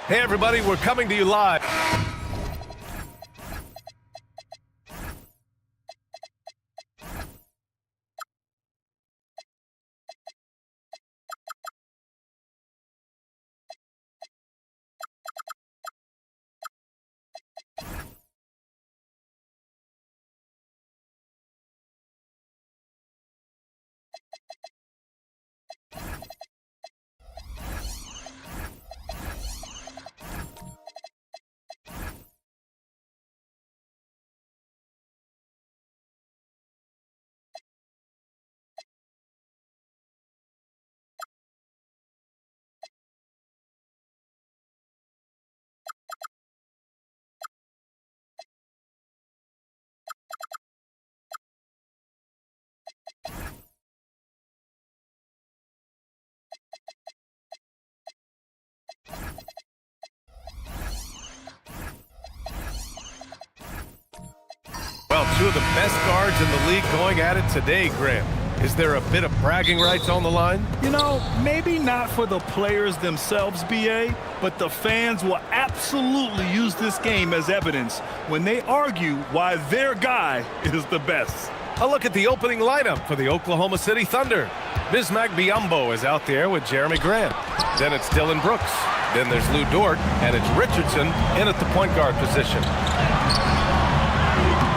Hey everybody, we're coming to you live. Well, two of the best guards in the league going at it today, Graham. Is there a bit of bragging rights on the line? You know, maybe not for the players themselves, BA, but the fans will absolutely use this game as evidence when they argue why their guy is the best. A look at the opening lineup for the Oklahoma City Thunder. Bismack Biyombo is out there with Jeremy Grant. Then it's Dylan Brooks. Then there's Lou Dort, and it's Richardson in at the point guard position.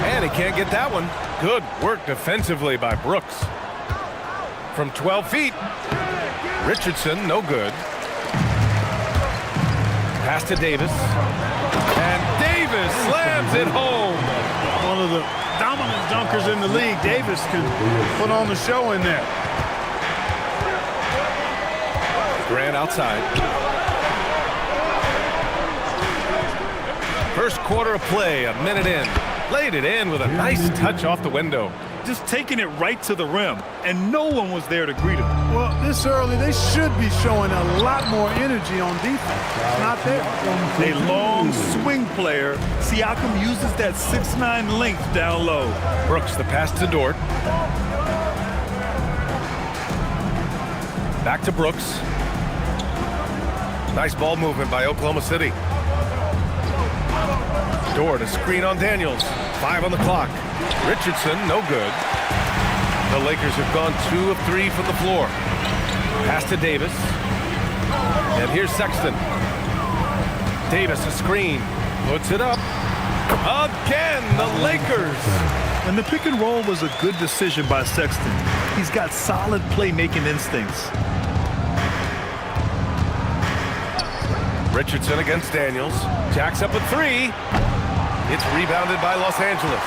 And he can't get that one. Good work defensively by Brooks. From 12 feet, Richardson, no good. Pass to Davis. And Davis slams it home. One of the dominant dunkers in the league. Davis could put on the show in there. Grant outside. First quarter of play, a minute in. Laid it in with a nice touch off the window. Just taking it right to the rim, and no one was there to greet him. Well, this early, they should be showing a lot more energy on defense. It's not there. A long swing player. Siakam uses that 6'9" length down low. Brooks, the pass to Dort. Back to Brooks. Nice ball movement by Oklahoma City. Dort, a screen on Daniels. 5 on the clock. Richardson, no good. The Lakers have gone 2 of 3 from the floor. Pass to Davis. And here's Sexton. Davis, a screen. Puts it up. Again, the Lakers. And the pick and roll was a good decision by Sexton. He's got solid playmaking instincts. Richardson against Daniels. Jacks up a 3. It's rebounded by Los Angeles.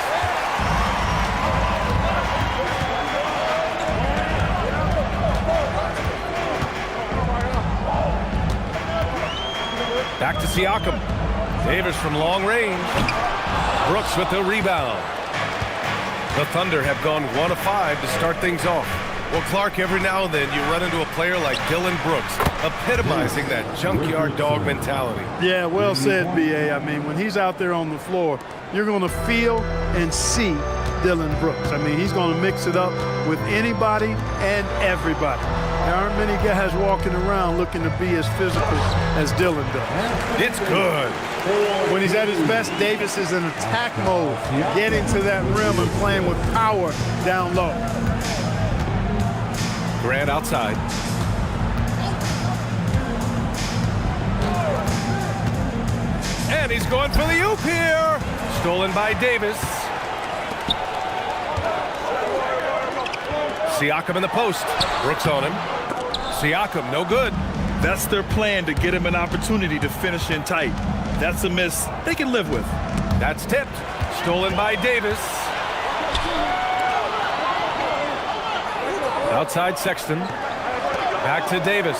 Back to Siakam. Davis from long range. Brooks with the rebound. The Thunder have gone 1 of 5 to start things off. Well, Clark, every now and then you run into a player like Dylan Brooks, epitomizing that junkyard dog mentality. Yeah, well said, B.A. I mean, when he's out there on the floor, you're going to feel and see Dylan Brooks. I mean, he's going to mix it up with anybody and everybody. There aren't many guys walking around looking to be as physical as Dylan does. It's good. When he's at his best, Davis is in attack mode, getting to that rim and playing with power down low. Grant outside. And he's going for the oop here. Stolen by Davis. Siakam in the post. Brooks on him. Siakam, no good. That's their plan, to get him an opportunity to finish in tight. That's a miss they can live with. That's tipped. Stolen by Davis. Outside Sexton. Back to Davis.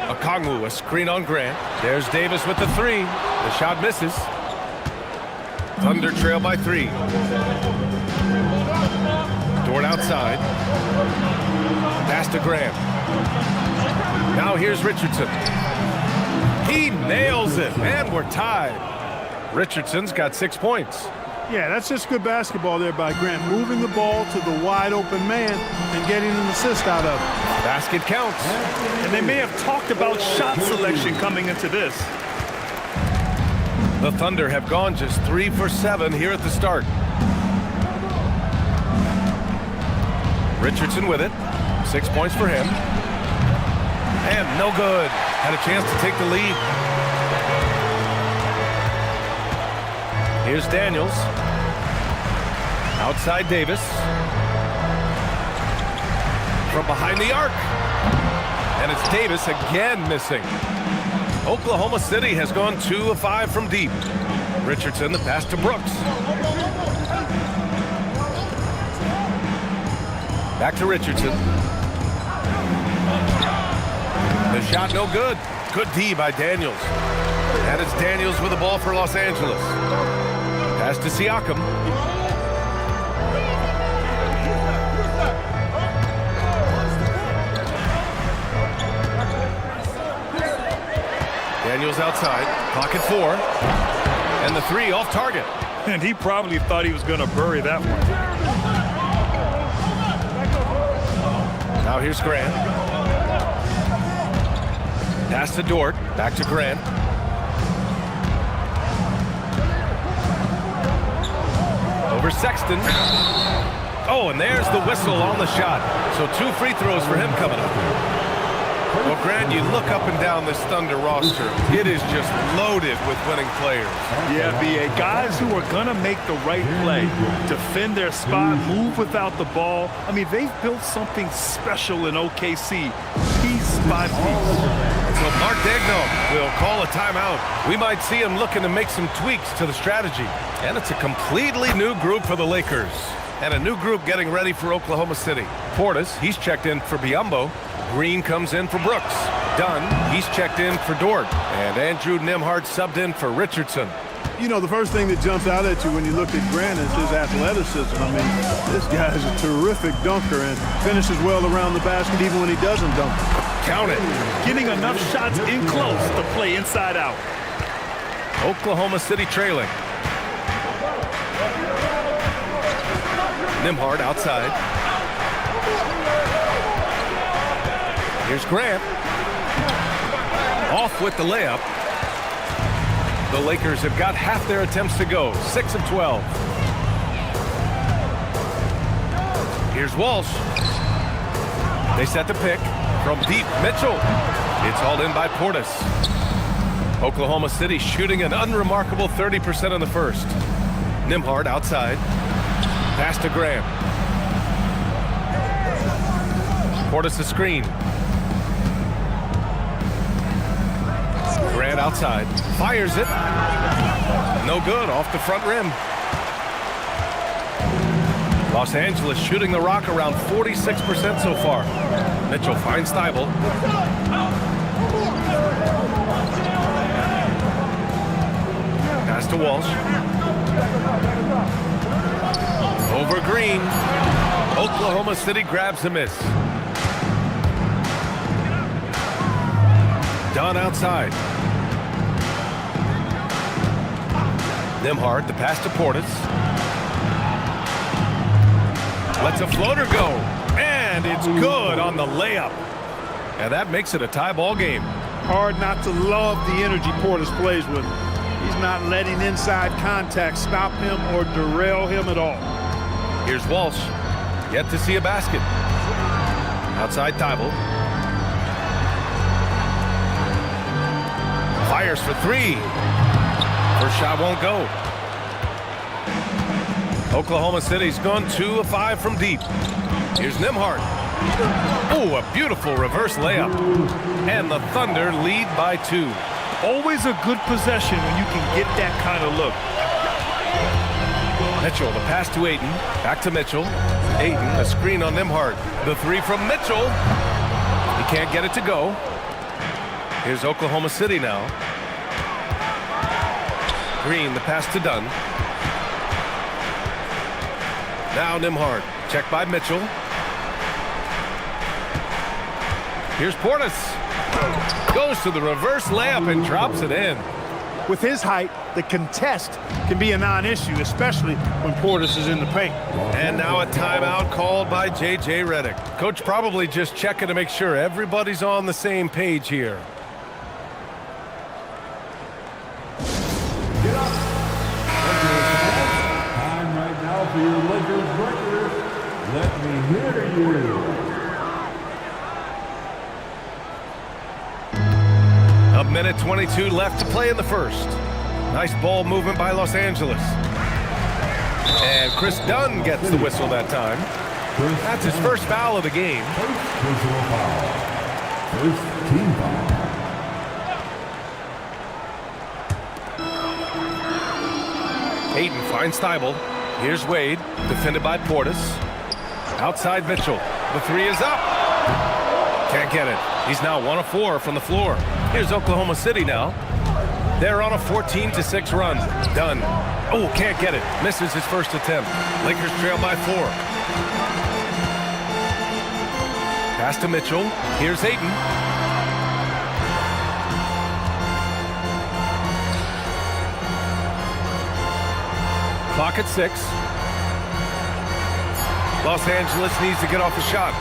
Okongwu, a screen on Grant. There's Davis with the three. The shot misses. Thunder trail by 3. Dort outside. Pass to Grant. Now here's Richardson. He nails it, and we're tied. Richardson's got 6 points. Yeah, that's just good basketball there by Grant, moving the ball to the wide open man and getting an assist out of it. Basket counts. And they may have talked about shot selection coming into this. The Thunder have gone just 3 for 7 here at the start. Richardson with it. 6 points for him. And no good. Had a chance to take the lead. Here's Daniels. Outside Davis. From behind the arc. And it's Davis again missing. Oklahoma City has gone 2 of 5 from deep. Richardson, the pass to Brooks. Back to Richardson. The shot no good. Good D by Daniels. And it's Daniels with the ball for Los Angeles. Pass to Siakam. Daniels outside. Pocket 4. And the 3 off target. And he probably thought he was going to bury that one. Now here's Grant. Pass to Dort. Back to Grant. Over Sexton. Oh, and there's the whistle on the shot. So 2 free throws for him coming up. Well, Grant, you look up and down this Thunder roster. It is just loaded with winning players. Yeah, B.A. Guys who are going to make the right play, defend their spot, move without the ball. I mean, they've built something special in OKC, piece by piece. So Mark Daigneault will call a timeout. We might see him looking to make some tweaks to the strategy. And it's a completely new group for the Lakers. And a new group getting ready for Oklahoma City. Portis, he's checked in for Biyombo. Green comes in for Brooks. Dunn, he's checked in for Dort. And Andrew Nembhard subbed in for Richardson. You know, the first thing that jumps out at you when you look at Grant is his athleticism. I mean, this guy is a terrific dunker and finishes well around the basket even when he doesn't dunk. Count it. Getting enough shots in close to play inside out. Oklahoma City trailing. Nembhard outside. Here's Grant. Off with the layup. The Lakers have got half their attempts to go. 6 of 12. Here's Walsh. They set the pick from deep. Mitchell. It's hauled in by Portis. Oklahoma City shooting an unremarkable 30% in the first. Nembhard outside. Pass to Graham. Portis the screen. Grant outside. Fires it. No good. Off the front rim. Los Angeles shooting the rock around 46% so far. Mitchell finds Thibault. Pass to Walsh. Over Green. Oklahoma City grabs a miss. Dunn outside. Nembhard, the pass to Portis. Lets a floater go. And it's good on the layup. And that makes it a tie ball game. Hard not to love the energy Portis plays with. He's not letting inside contact stop him or derail him at all. Here's Walsh. Yet to see a basket. Outside Thibault. Fires for three. First shot won't go. Oklahoma City's gone 2 of 5 from deep. Here's Nembhard. Oh, a beautiful reverse layup. And the Thunder lead by 2. Always a good possession when you can get that kind of look. Mitchell, the pass to Ayton. Back to Mitchell. Ayton, a screen on Nembhard. The three from Mitchell. He can't get it to go. Here's Oklahoma City now. Green, the pass to Dunn. Now Nembhard. Checked by Mitchell. Here's Portis. Goes to the reverse layup and drops it in. With his height, the contest can be a non-issue, especially when Portis is in the paint. And now a timeout called by J.J. Redick. Coach probably just checking to make sure everybody's on the same page here. Time right now for your Lakers breakers. Let me hear you. A minute 22 left to play in the first. Nice ball movement by Los Angeles. And Chris Dunn gets the whistle that time. That's his first foul of the game. First personal foul. First team foul. Ayton finds Thibault. Here's Wade, defended by Portis. Outside Mitchell. The three is up. Can't get it. He's now 1 of 4 from the floor. Here's Oklahoma City now. They're on a 14-6 run. Dunn. Oh, can't get it. Misses his first attempt. Lakers trail by 4. Pass to Mitchell. Here's Ayton. Clock at 6. Los Angeles needs to get off a shot.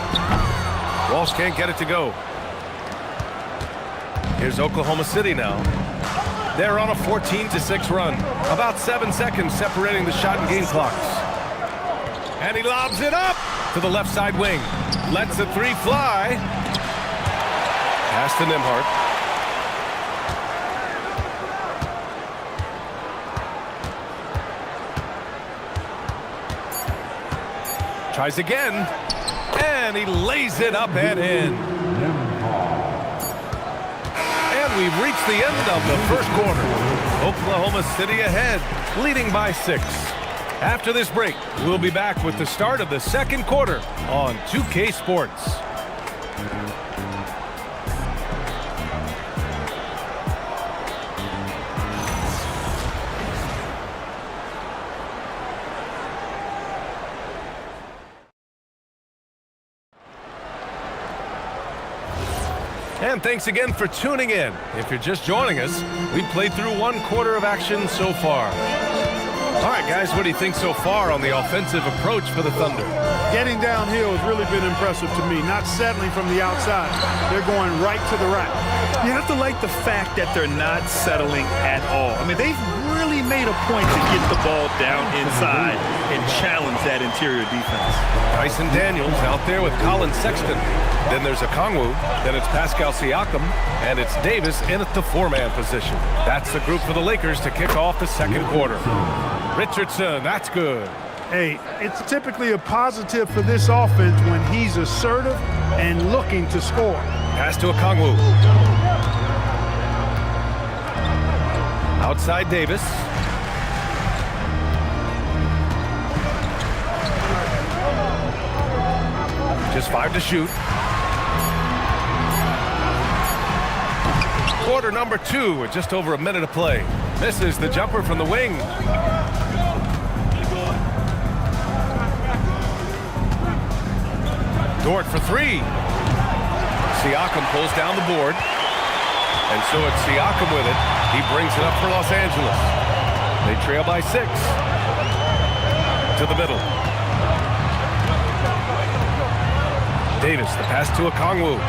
Walsh can't get it to go. Here's Oklahoma City now. They're on a 14-6 run. About 7 seconds separating the shot and game clocks. And he lobs it up to the left side wing. Lets the three fly. Pass to Nembhard. Tries again. And he lays it up and in. And we've reached the end of the first quarter. Oklahoma City ahead, leading by 6. After this break, we'll be back with the start of the second quarter on 2K Sports. And thanks again for tuning in. If you're just joining us, we've played through 1 quarter of action so far. All right, guys, what do you think so far on the offensive approach for the Thunder? Getting downhill has really been impressive to me. Not settling from the outside. They're going right to the rack. You have to like the fact that they're not settling at all. I mean, they've really made a point to get the ball down inside and challenge that interior defense. Dyson Daniels out there with Colin Sexton. Then there's Okongwu. Then it's Pascal Siakam. And it's Davis in at the 4-man position. That's the group for the Lakers to kick off the second quarter. Richardson, that's good. Hey, it's typically a positive for this offense when he's assertive and looking to score. Pass to Okongwu. Outside Davis. Just 5 to shoot. Quarter number 2 with just over a minute to play. Misses the jumper from the wing. Dort for 3. Siakam pulls down the board. And so it's Siakam with it. He brings it up for Los Angeles. They trail by 6. To the middle. Davis, the pass to Okongwu.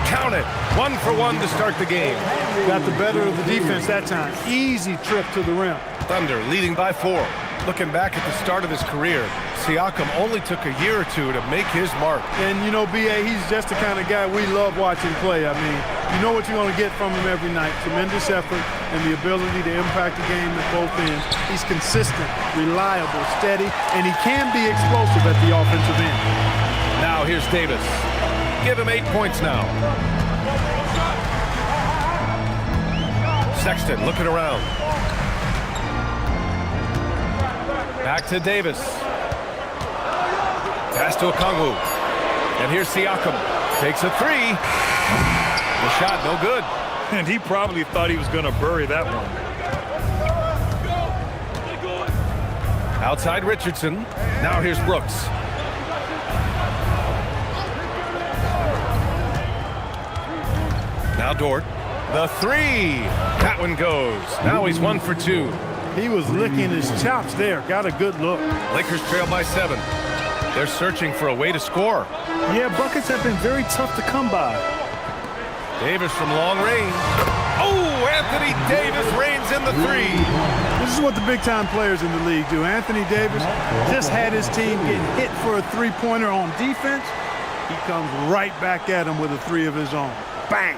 Count it. 1 for 1 to start the game. Got the better of the defense that time. Easy trip to the rim. Thunder leading by 4. Looking back at the start of his career, Siakam only took a year or two to make his mark. And, you know, B.A., he's just the kind of guy we love watching play. I mean, you know what you're going to get from him every night. Tremendous effort and the ability to impact the game at both ends. He's consistent, reliable, steady, and he can be explosive at the offensive end. Now here's Davis. Give him 8 points now. Sexton looking around. Back to Davis. Pass to Okongwu. And here's Siakam. Takes a 3. The shot no good. And he probably thought he was going to bury that one. Outside Richardson. Now here's Brooks. Now Dort. The 3. That one goes. Now he's 1 for 2. He was licking his chops there. Got a good look. Lakers trail by 7. They're searching for a way to score. Yeah, buckets have been very tough to come by. Davis from long range. Oh, Anthony Davis reigns in the 3. This is what the big-time players in the league do. Anthony Davis just had his team get hit for a three-pointer on defense. He comes right back at him with a 3 of his own. Bang!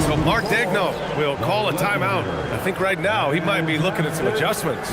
So Mark Daigneault will call a timeout. I think right now he might be looking at some adjustments.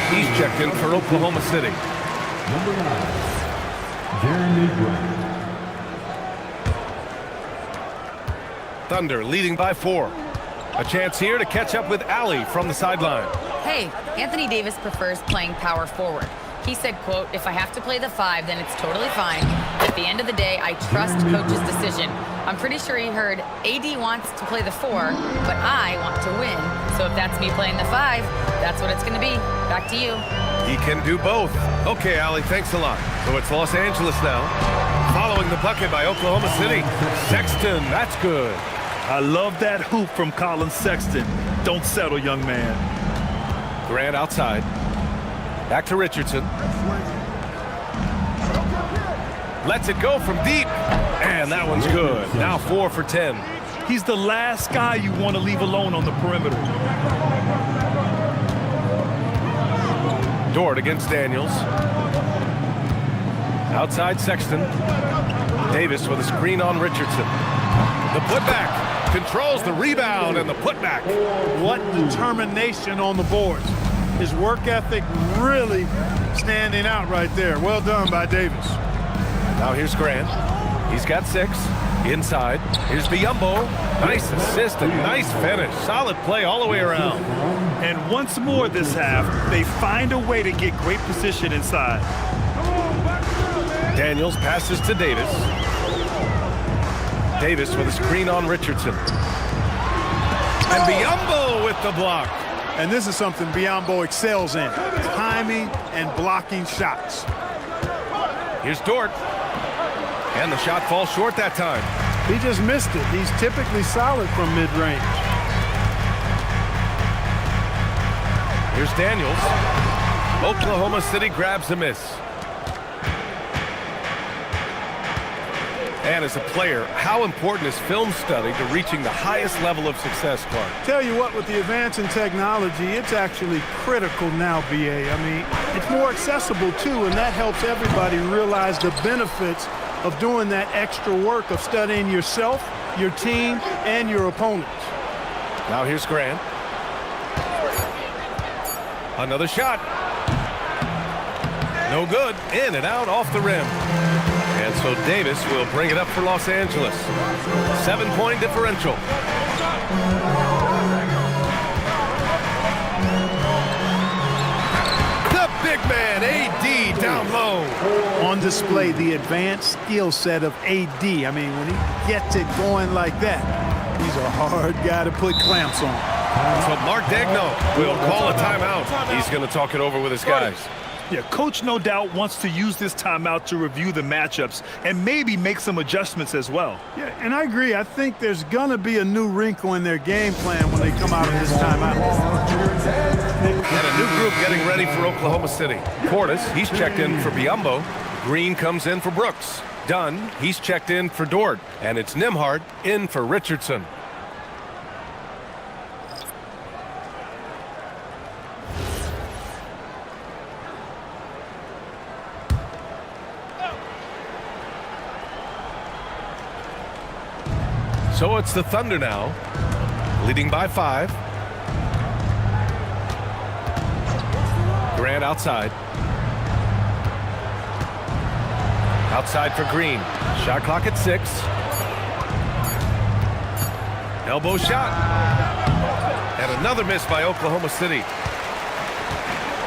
He's checked in for Oklahoma City. Number 9, Jeremy Grant. Thunder leading by 4. A chance here to catch up with Allie from the sideline. Hey, Anthony Davis prefers playing power forward. He said, quote, "If I have to play the 5, then it's totally fine. At the end of the day, I trust coach's decision." I'm pretty sure he heard AD wants to play the 4, but I want to win. So if that's me playing the 5, that's what it's going to be. Back to you. He can do both. Okay, Allie, thanks a lot. So it's Los Angeles now. Following the bucket by Oklahoma City. Sexton, that's good. I love that hoop from Colin Sexton. Don't settle, young man. Grant outside. Back to Richardson. Lets it go from deep. And that one's good. Now 4 for 10. He's the last guy you want to leave alone on the perimeter. Dort against Daniels. Outside Sexton. Davis with a screen on Richardson. The putback. Controls the rebound and the putback. What determination on the boards. His work ethic really standing out right there. Well done by Davis. Now here's Grant. He's got 6. Inside. Here's Biyombo. Nice assist and nice finish. Solid play all the way around. And once more this half, they find a way to get great position inside. Daniels passes to Davis. Davis with a screen on Richardson. And Biyombo with the block. And this is something Biyombo excels in. Timing and blocking shots. Here's Dort. And the shot falls short that time. He just missed it. He's typically solid from mid-range. Here's Daniels. Oklahoma City grabs a miss. And as a player, how important is film study to reaching the highest level of success, Clark? Tell you what, with the advance in technology, it's actually critical now, BA. I mean, it's more accessible, too, and that helps everybody realize the benefits of doing that extra work of studying yourself, your team, and your opponents. Now here's Grant. Another shot. No good. In and out off the rim. And so Davis will bring it up for Los Angeles. 7-point differential. The big man, AD, down low. On display, the advanced skill set of AD. I mean, when he gets it going like that, he's a hard guy to put clamps on. So Mark Daigneault will call a timeout. He's going to talk it over with his guys. Yeah, coach no doubt wants to use this timeout to review the matchups and maybe make some adjustments as well. Yeah, and I agree. I think there's going to be a new wrinkle in their game plan when they come out of this timeout. And a new group getting ready for Oklahoma City. Portis, he's checked in for Biyombo. Green comes in for Brooks. Dunn, he's checked in for Dort. And it's Nembhard in for Richardson. So it's the Thunder now, leading by 5. Grant outside. Outside for Green. Shot clock at 6. Elbow shot. And another miss by Oklahoma City.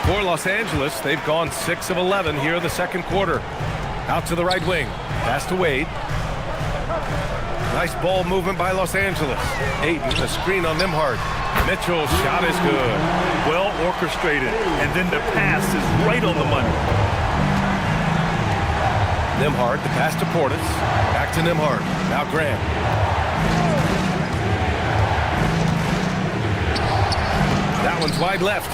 For Los Angeles, they've gone 6 of 11 here in the second quarter. Out to the right wing. Pass to Wade. Nice ball movement by Los Angeles. Ayton, the screen on Nembhard. Mitchell's shot is good. Well orchestrated, and then the pass is right on the money. Nembhard, the pass to Portis. Back to Nembhard. Now Grant. That one's wide left.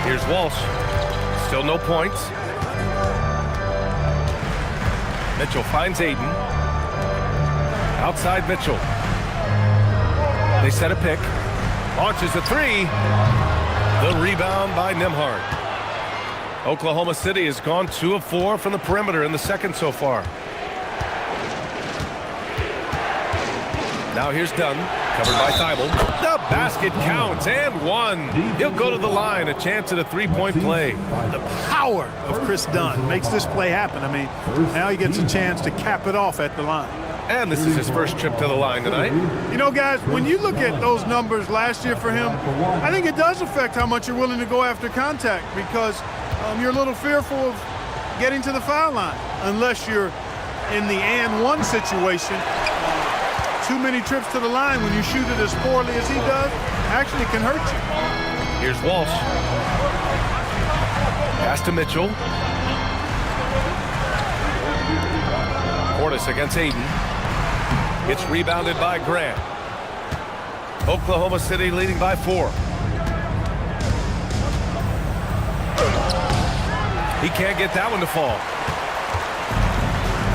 Here's Walsh. Still no points. Mitchell finds Ayton. Outside Mitchell. They set a pick. Launches a 3. The rebound by Nembhard. Oklahoma City has gone 2 of 4 from the perimeter in the second so far. Now here's Dunn. Covered by Thibault. The basket counts and 1. He'll go to the line. A chance at a 3-point play. The power of Chris Dunn makes this play happen. I mean, now he gets a chance to cap it off at the line. And this is his first trip to the line tonight. You know, guys, when you look at those numbers last year for him, I think it does affect how much you're willing to go after contact because you're a little fearful of getting to the foul line unless you're in the and one situation. Too many trips to the line when you shoot it as poorly as he does actually can hurt you. Here's Walsh. Pass to Mitchell. Portis against Ayton. It's rebounded by Grant. Oklahoma City leading by 4. He can't get that one to fall.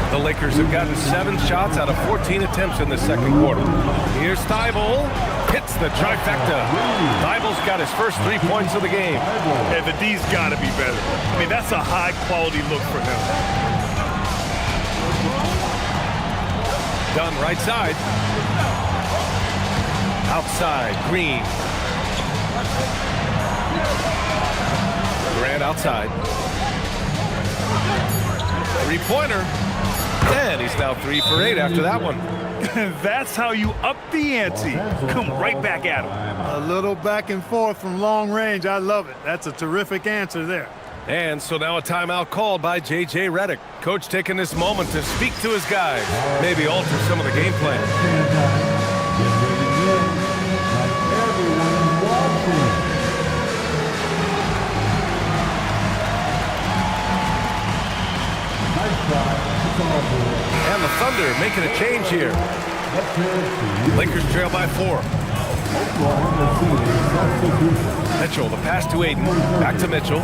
The Lakers have gotten 7 shots out of 14 attempts in the second quarter. Here's Thibault. Hits the trifecta. Thibault's got his first 3 points of the game. And the D's got to be better. I mean, that's a high-quality look for him. Dunn right side. Outside, Green. Grant outside. 3-pointer. And he's now 3 for 8 after that one. That's how you up the ante. Come right back at him. A little back and forth from long range. I love it. That's a terrific answer there. And so now a timeout called by J.J. Redick. Coach taking this moment to speak to his guys. Maybe alter some of the game plan. And the Thunder making a change here. Lakers trail by 4. Mitchell, the pass to Ayton. Back to Mitchell.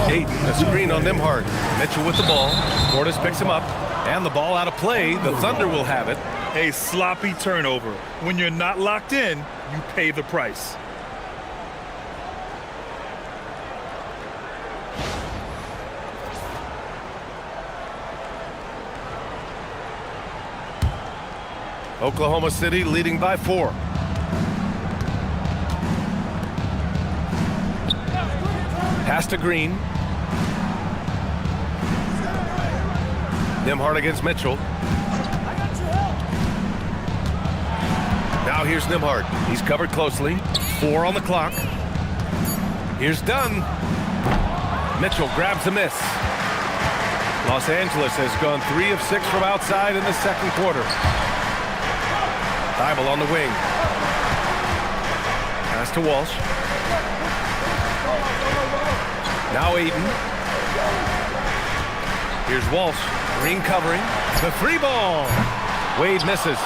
Ayton, the screen on Nembhard. Mitchell with the ball. Portis picks him up. And the ball out of play. The Thunder will have it. A sloppy turnover. When you're not locked in, you pay the price. Oklahoma City leading by 4. Pass to Green. Nembhard against Mitchell. Now here's Nembhard. He's covered closely. 4 on the clock. Here's Dunn. Mitchell grabs a miss. Los Angeles has gone 3 of 6 from outside in the second quarter. Thibault on the wing. Pass to Walsh. Now Aiden. Here's Walsh. Green covering. The 3-ball. Wade misses.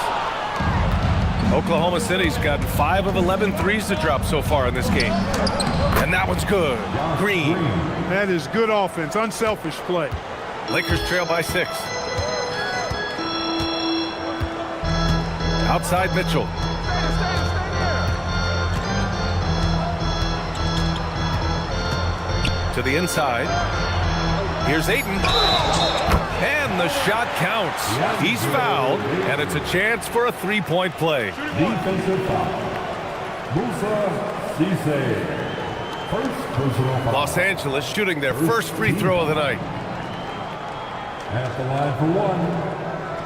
Oklahoma City's gotten 5 of 11 threes to drop so far in this game. And that one's good. Green. That is good offense, unselfish play. Lakers trail by 6. Outside Mitchell. To the inside. Here's Ayton. And the shot counts. He's fouled, and it's a chance for a 3-point play. Defensive foul. Musa Cisse. First personal foul. Los Angeles shooting their first free throw of the night. At the line for one.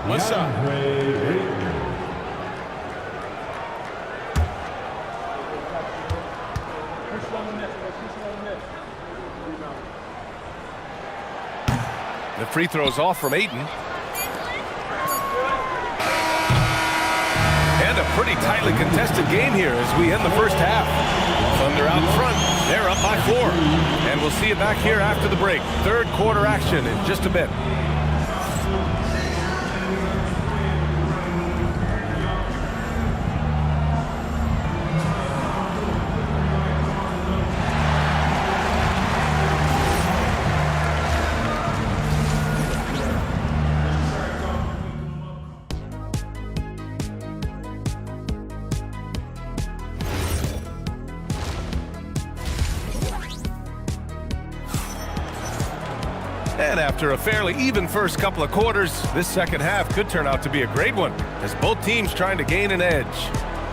What's up? DeAndre Ayton. The free throw's off from Ayton. And a pretty tightly contested game here as we end the first half. Thunder out in front. They're up by 4. And we'll see you back here after the break. Third quarter action in just a bit. And after a fairly even first couple of quarters, this second half could turn out to be a great one as both teams trying to gain an edge.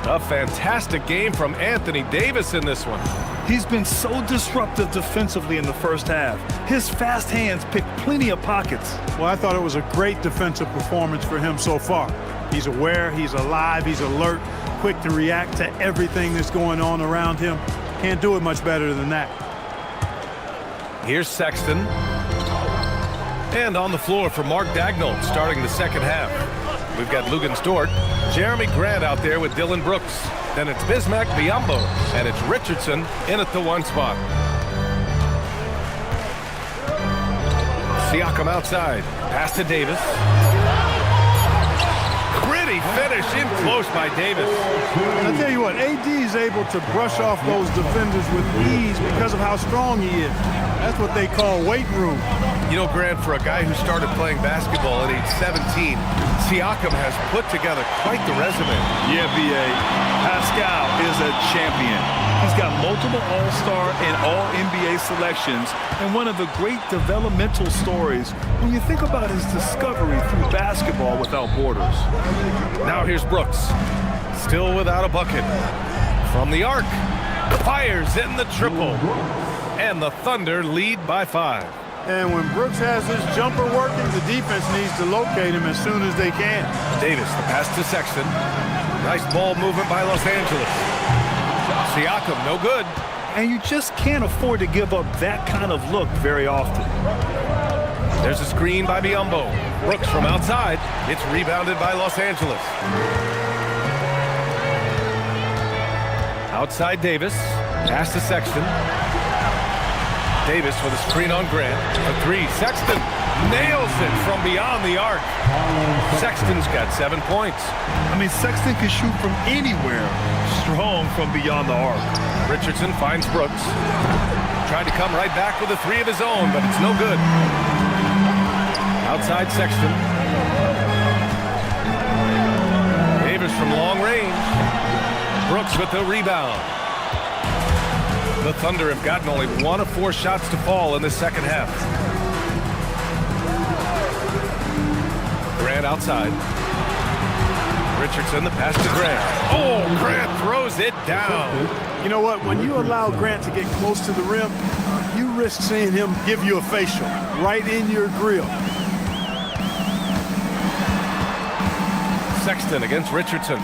A fantastic game from Anthony Davis in this one. He's been so disruptive defensively in the first half. His fast hands pick plenty of pockets. Well, I thought it was a great defensive performance for him so far. He's aware, he's alive, he's alert, quick to react to everything that's going on around him. Can't do it much better than that. Here's Sexton. And on the floor for Mark Daigneault starting the second half. We've got Luguentz Dort, Jeremy Grant out there with Dylan Brooks. Then it's Bismack Biyombo, and it's Richardson in at the 1 spot. Siakam outside. Pass to Davis. Pretty finish in close by Davis. And I tell you what, AD is able to brush off those defenders with ease because of how strong he is. That's what they call weight room. You know, Grant, for a guy who started playing basketball at age 17, Siakam has put together quite the resume. Yeah, B.A. Pascal is a champion. He's got multiple All-Star and All-NBA selections, and one of the great developmental stories when you think about his discovery through basketball without borders. Now here's Brooks, still without a bucket. From the arc, fires in the triple, and the Thunder lead by 5. And when Brooks has his jumper working, the defense needs to locate him as soon as they can. Davis, the pass to Sexton. Nice ball movement by Los Angeles. Siakam, no good. And you just can't afford to give up that kind of look very often. There's a screen by Biyombo. Brooks from outside. It's rebounded by Los Angeles. Outside Davis. Pass to Sexton. Davis with a screen on Grant. A 3. Sexton nails it from beyond the arc. Sexton's got 7 points. I mean, Sexton can shoot from anywhere. Strong from beyond the arc. Richardson finds Brooks. Tried to come right back with a 3 of his own, but it's no good. Outside Sexton. Davis from long range. Brooks with the rebound. The Thunder have gotten only 1 of 4 shots to fall in the second half. Grant outside. Richardson, the pass to Grant. Oh, Grant throws it down. You know what? When you allow Grant to get close to the rim, you risk seeing him give you a facial right in your grill. Sexton against Richardson.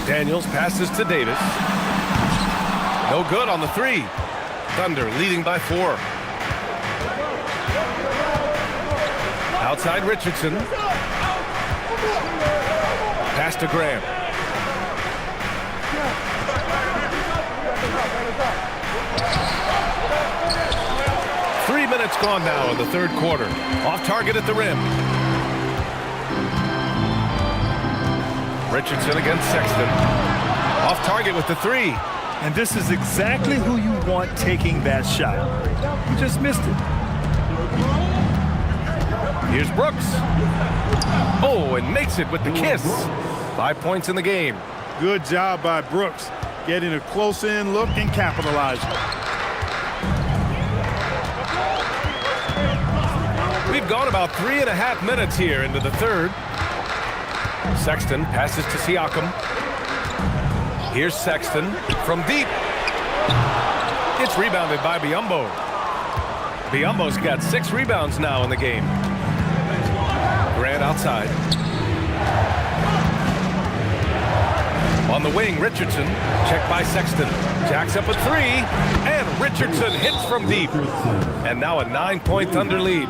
Daniels passes to Davis. No good on the three. Thunder leading by 4. Outside Richardson. Pass to Grant. Three minutes gone now in the third quarter. Off target at the rim. Richardson against Sexton. Off target with the three. And this is exactly who you want taking that shot. You just missed it. Here's Brooks. Oh, and makes it with the kiss. 5 points in the game. Good job by Brooks, getting a close-in look and capitalizing. We've gone about 3.5 minutes here into the third. Sexton passes to Siakam. Here's Sexton from deep. It's rebounded by Biyombo. Biyombo's got 6 rebounds now in the game. Grant outside. On the wing, Richardson. Checked by Sexton. Jacks up a 3. And Richardson hits from deep. And now a 9-point Thunder lead.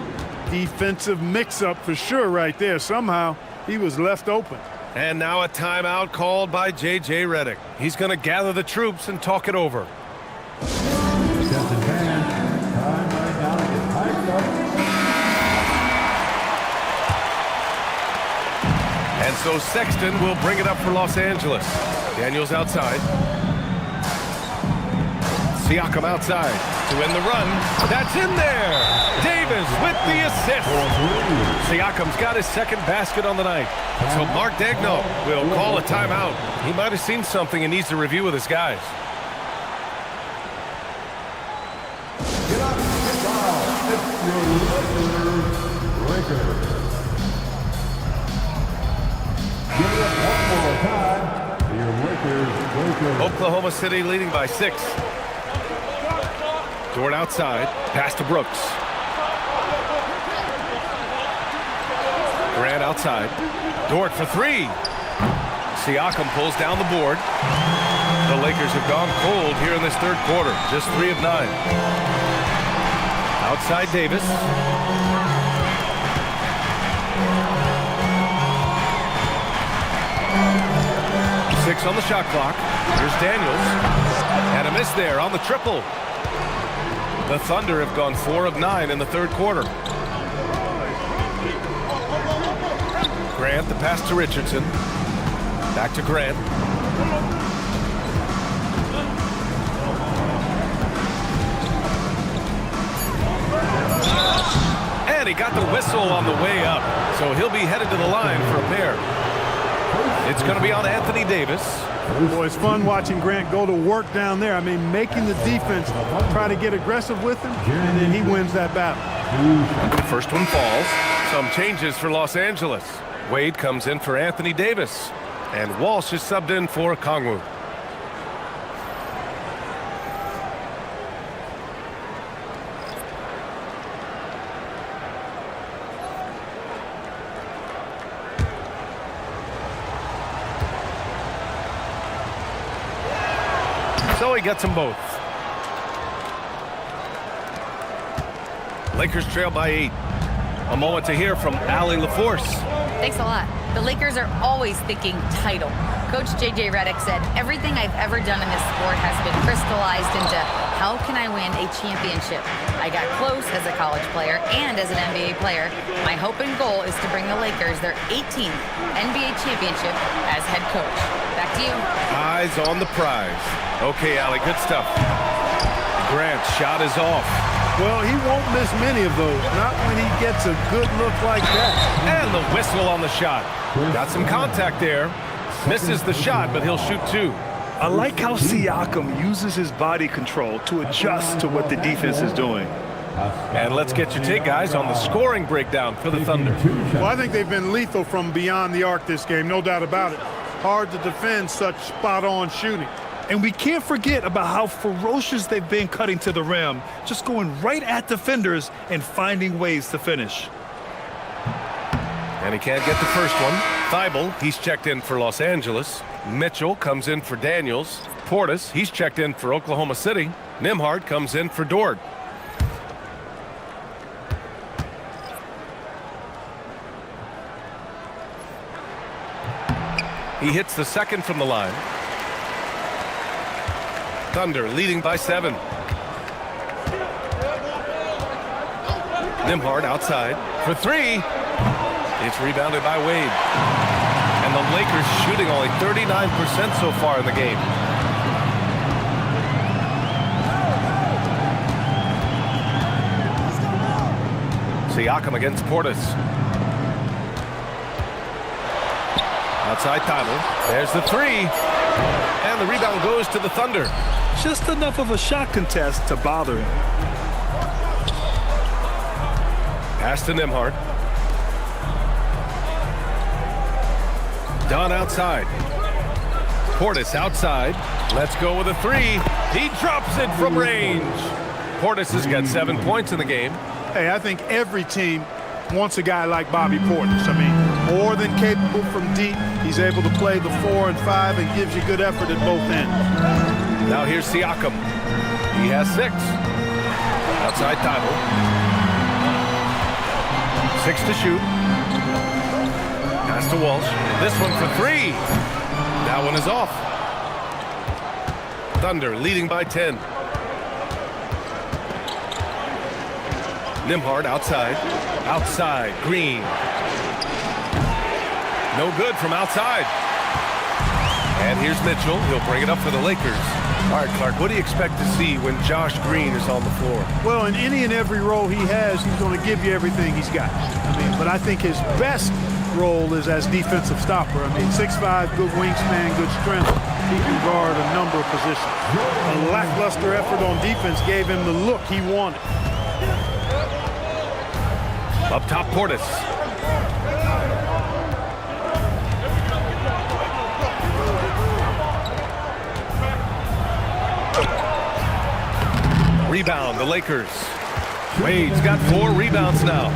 Defensive mix-up for sure right there. Somehow he was left open. And now a timeout called by J.J. Redick. He's going to gather the troops and talk it over. Captain Van, time right now to get hyped up. And so Sexton will bring it up for Los Angeles. Daniels outside. Siakam outside to win the run. That's in there. Davis with the assist. Siakam's got his second basket on the night. So Mark Daigneault will call a timeout. He might have seen something and needs to review with his guys. Get up, get down. It's your Lakers. Give it up one more time. Your Lakers. Oklahoma City leading by 6. Dort outside. Pass to Brooks. Grant outside. Dort for 3. Siakam pulls down the board. The Lakers have gone cold here in this third quarter. Just 3 of 9. Outside Davis. Six on the shot clock. Here's Daniels. And a miss there on the triple. The Thunder have gone 4 of 9 in the third quarter. Grant, the pass to Richardson. Back to Grant. And he got the whistle on the way up. So he'll be headed to the line for a pair. It's going to be on Anthony Davis. Boy, it's fun watching Grant go to work down there. I mean, making the defense try to get aggressive with him, and then he wins that battle. The first one falls. Some changes for Los Angeles. Wade comes in for Anthony Davis. And Walsh is subbed in for Kongwu. So he gets them both. Lakers trail by 8. A moment to hear from Allie LaForce. Thanks a lot. The Lakers are always thinking title. Coach J.J. Redick said, everything I've ever done in this sport has been crystallized into how can I win a championship? I got close as a college player and as an NBA player. My hope and goal is to bring the Lakers their 18th NBA championship as head coach. Back to you. Eyes on the prize. Okay, Allie, good stuff. Grant's shot is off. Well, he won't miss many of those, not when he gets a good look like that. And the whistle on the shot. Got some contact there. Misses the shot, but he'll shoot 2. I like how Siakam uses his body control to adjust to what the defense is doing. And let's get your take, guys, on the scoring breakdown for the Thunder. Well, I think they've been lethal from beyond the arc this game, no doubt about it. Hard to defend such spot-on shooting. And we can't forget about how ferocious they've been cutting to the rim, just going right at defenders and finding ways to finish. And he can't get the first one. Thibault, he's checked in for Los Angeles. Mitchell comes in for Daniels. Portis, he's checked in for Oklahoma City. Nembhard comes in for Dort. He hits the second from the line. Thunder leading by 7. Nembhard outside for 3. It's rebounded by Wade. And the Lakers shooting only 39% so far in the game. Siakam against Portis. Outside Thibault. There's the 3. And the rebound goes to the Thunder. Just enough of a shot contest to bother him. Pass to Nembhard. Dunn outside. Portis outside. Let's go with a 3. He drops it from range. Portis has got 7 points in the game. Hey, I think every team wants a guy like Bobby Portis. I mean, more than capable from deep. He's able to play the 4 and 5 and gives you good effort at both ends. Now here's Siakam. He has 6. Outside Thibault. 6 to shoot. Pass to Walsh. This one for 3. That one is off. Thunder leading by 10. Nembhard outside. Outside. Green. No good from outside. And here's Mitchell. He'll bring it up for the Lakers. All right, Clark, what do you expect to see when Josh Green is on the floor? Well, in any and every role he has, he's going to give you everything he's got. But I think his best role is as defensive stopper. 6'5", good wingspan, good strength. He can guard a number of positions. A lackluster effort on defense gave him the look he wanted. Up top, Portis. Rebound, the Lakers. Wade's got 4 rebounds now.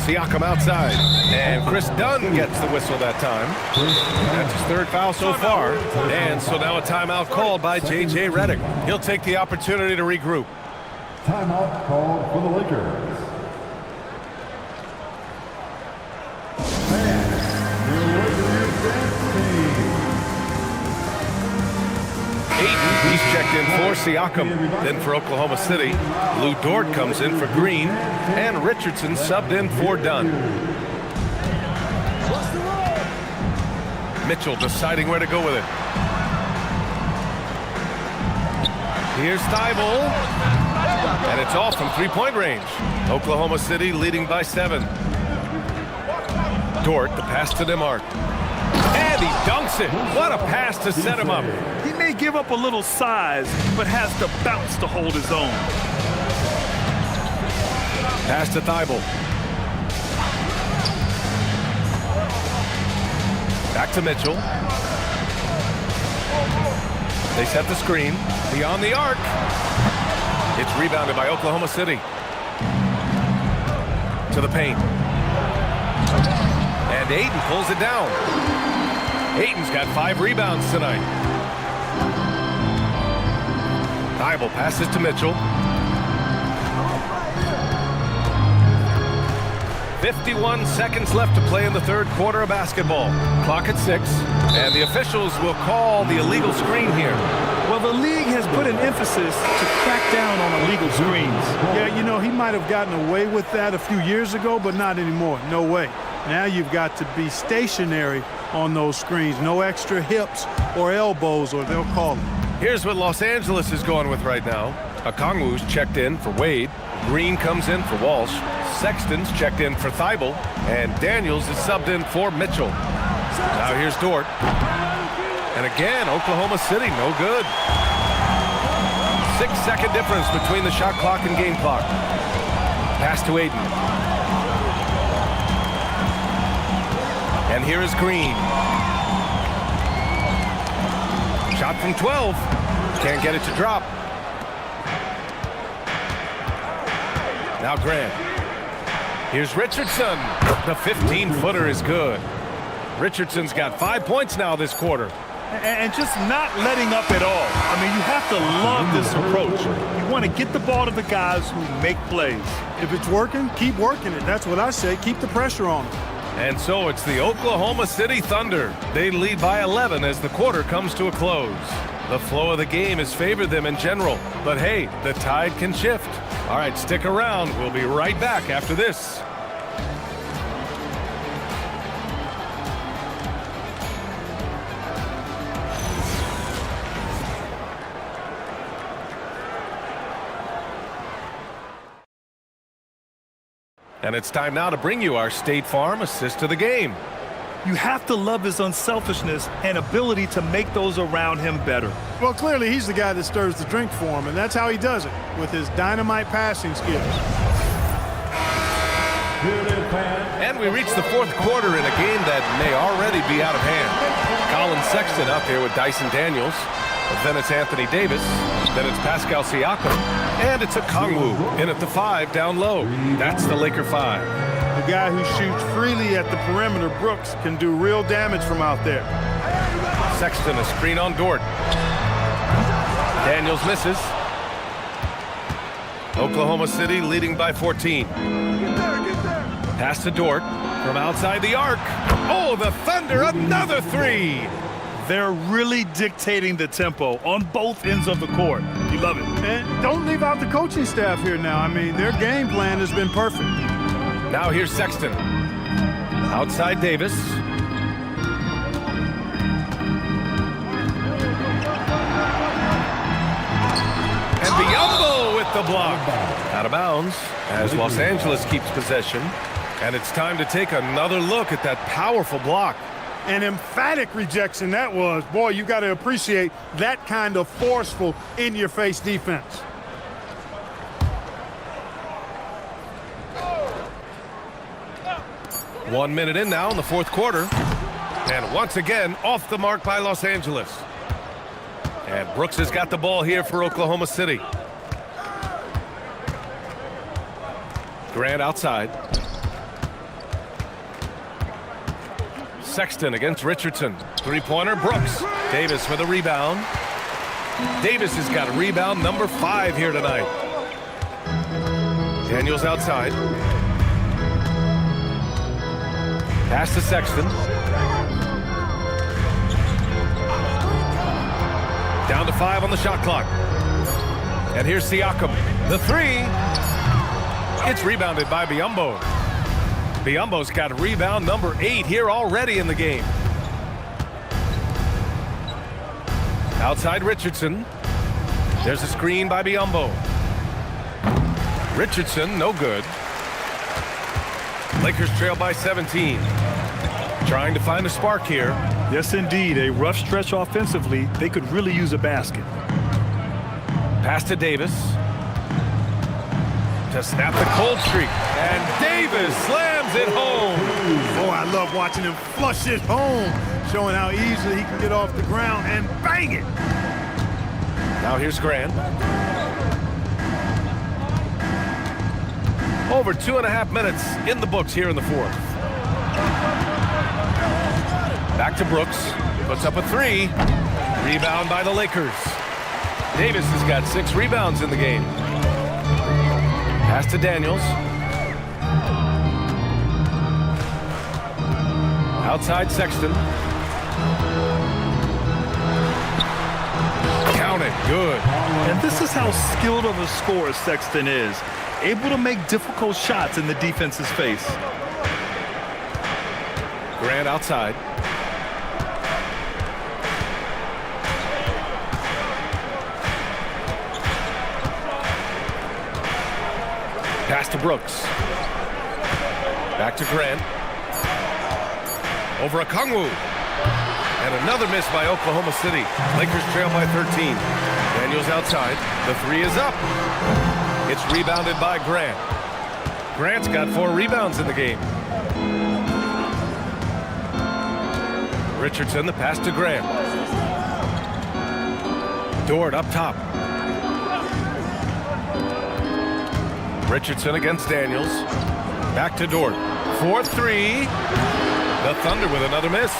Siakam outside. And Chris Dunn gets the whistle that time. That's his 3rd foul so far. And so now a timeout called by J.J. Redick. He'll take the opportunity to regroup. Timeout called for the Lakers. Ayton, he's checked in for Siakam. Then for Oklahoma City, Lou Dort comes in for Green. And Richardson subbed in for Dunn. Mitchell deciding where to go with it. Here's Thibault. And it's off from 3-point range. Oklahoma City leading by 7. Dort, the pass to Nembhard. And he dunks it. What a pass to set him up. He may give up a little size, but has the bounce to hold his own. Pass to Thibault. Back to Mitchell. They set the screen. Beyond the arc. It's rebounded by Oklahoma City. To the paint. And Ayton pulls it down. Ayton's got 5 rebounds tonight. Thibault passes to Mitchell. 51 seconds left to play in the 3rd quarter of basketball. Clock at 6. And the officials will call the illegal screen here. Well, the league has put an emphasis to crack down on illegal screens. Yeah, he might have gotten away with that a few years ago, but not anymore. No way. Now you've got to be stationary on those screens. No extra hips or elbows, or they'll call it. Here's what Los Angeles is going with right now. Okongwu's checked in for Wade. Green comes in for Walsh. Sexton's checked in for Thibault. And Daniels is subbed in for Mitchell. Now here's Dort. And again, Oklahoma City, no good. 6-second difference between the shot clock and game clock. Pass to Ayton. And here is Green. Shot from 12. Can't get it to drop. Now Grant. Here's Richardson. The 15-footer is good. Richardson's got 5 points now this quarter. And just not letting up at all. I mean, you have to love this approach. You want to get the ball to the guys who make plays. If it's working, keep working it. That's what I say. Keep the pressure on them. And so it's the Oklahoma City Thunder. They lead by 11 as the quarter comes to a close. The flow of the game has favored them in general. But hey, the tide can shift. All right, stick around. We'll be right back after this. And it's time now to bring you our State Farm assist of the game. You have to love his unselfishness and ability to make those around him better. Well, clearly he's the guy that stirs the drink for him, and that's how he does it, with his dynamite passing skills. And we reach the fourth quarter in a game that may already be out of hand. Colin Sexton out there with Dyson Daniels. Then it's Anthony Davis. Then it's Pascal Siakam. And it's a Kongwu in at the 5 down low. That's the Laker 5. The guy who shoots freely at the perimeter, Brooks, can do real damage from out there. Sexton, a screen on Dort. Daniels misses. Oklahoma City leading by 14. Pass to Dort from outside the arc. Oh, the Thunder, another 3. They're really dictating the tempo on both ends of the court. You love it. And don't leave out the coaching staff here now. I mean, their game plan has been perfect. Now here's Sexton. Outside Davis. And Biyombo with the block. Out of bounds as Los Angeles keeps possession. And it's time to take another look at that powerful block. An emphatic rejection that was. Boy, you got to appreciate that kind of forceful, in-your-face defense. One minute in now in the fourth quarter. And once again, off the mark by Los Angeles. And Brooks has got the ball here for Oklahoma City. Grant outside. Sexton against Richardson. Three-pointer, Brooks. Davis for the rebound. Davis has got rebound number 5 here tonight. Daniels outside. Pass to Sexton. Down to 5 on the shot clock. And here's Siakam. The 3. It's rebounded by Biyombo. Biyombo's got rebound number 8 here already in the game. Outside Richardson. There's a screen by Biyombo. Richardson, no good. Lakers trail by 17. Trying to find a spark here. Yes, indeed. A rough stretch offensively. They could really use a basket. Pass to Davis. To snap the cold streak. And Davis slams it home. Oh, I love watching him flush it home, showing how easily he can get off the ground and bang it. Now here's Grant. Over 2.5 minutes in the books here in the fourth. Back to Brooks. Puts up a 3. Rebound by the Lakers. Davis has got 6 rebounds in the game. Pass to Daniels. Outside Sexton. Count it. Good. And this is how skilled of a scorer Sexton is. Able to make difficult shots in the defense's face. Grant outside. Pass to Brooks. Back to Grant. Over a Kongwu. And another miss by Oklahoma City. Lakers trail by 13. Daniels outside. The 3 is up. It's rebounded by Grant. Grant's got 4 rebounds in the game. Richardson, the pass to Grant. Dort up top. Richardson against Daniels. Back to Dort. 4-3. The Thunder with another miss.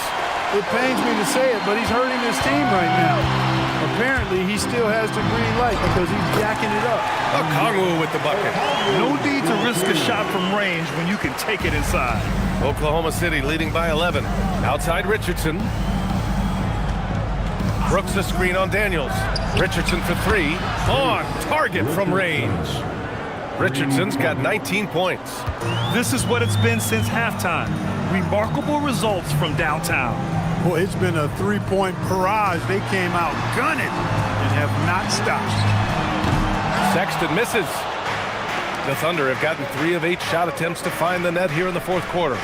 It pains me to say it, but he's hurting his team right now. Apparently, he still has the green light because he's jacking it up. Okongwu with the bucket. No need to risk a shot from range when you can take it inside. Oklahoma City leading by 11. Outside Richardson. Brooks a screen on Daniels. Richardson for 3. On target from range. Richardson's got 19 points. This is what it's been since halftime. Remarkable results from downtown. Boy, it's been a three-point barrage. They came out gunning and have not stopped. Sexton misses. The Thunder have gotten 3 of 8 shot attempts to find the net here in the fourth quarter.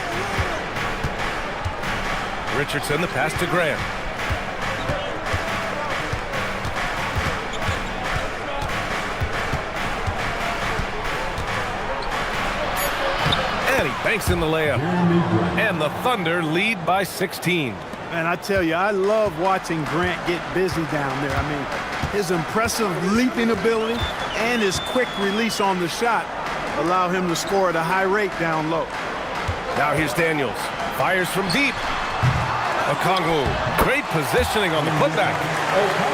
Richardson, the pass to Grant. And he banks in the layup. And the Thunder lead by 16. And I tell you, I love watching Grant get busy down there. I mean, his impressive leaping ability and his quick release on the shot allow him to score at a high rate down low. Now here's Daniels. Fires from deep. Okongwu. Great positioning on the putback.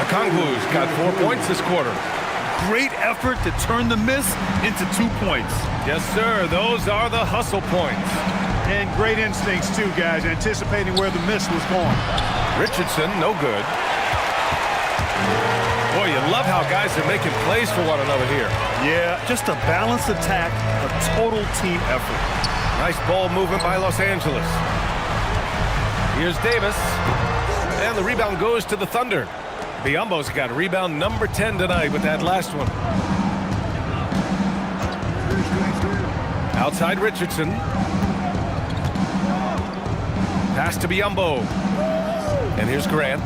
Okongwu's got 4 points this quarter. Great effort to turn the miss into 2 points. Yes, sir. Those are the hustle points. And great instincts, too, guys, anticipating where the miss was going. Richardson, no good. Boy, you love how guys are making plays for one another here. Yeah, just a balanced attack, a total team effort. Nice ball movement by Los Angeles. Here's Davis. And the rebound goes to the Thunder. Biyombo's got rebound number 10 tonight with that last one. Outside Richardson. Pass to Biyombo. And here's Grant.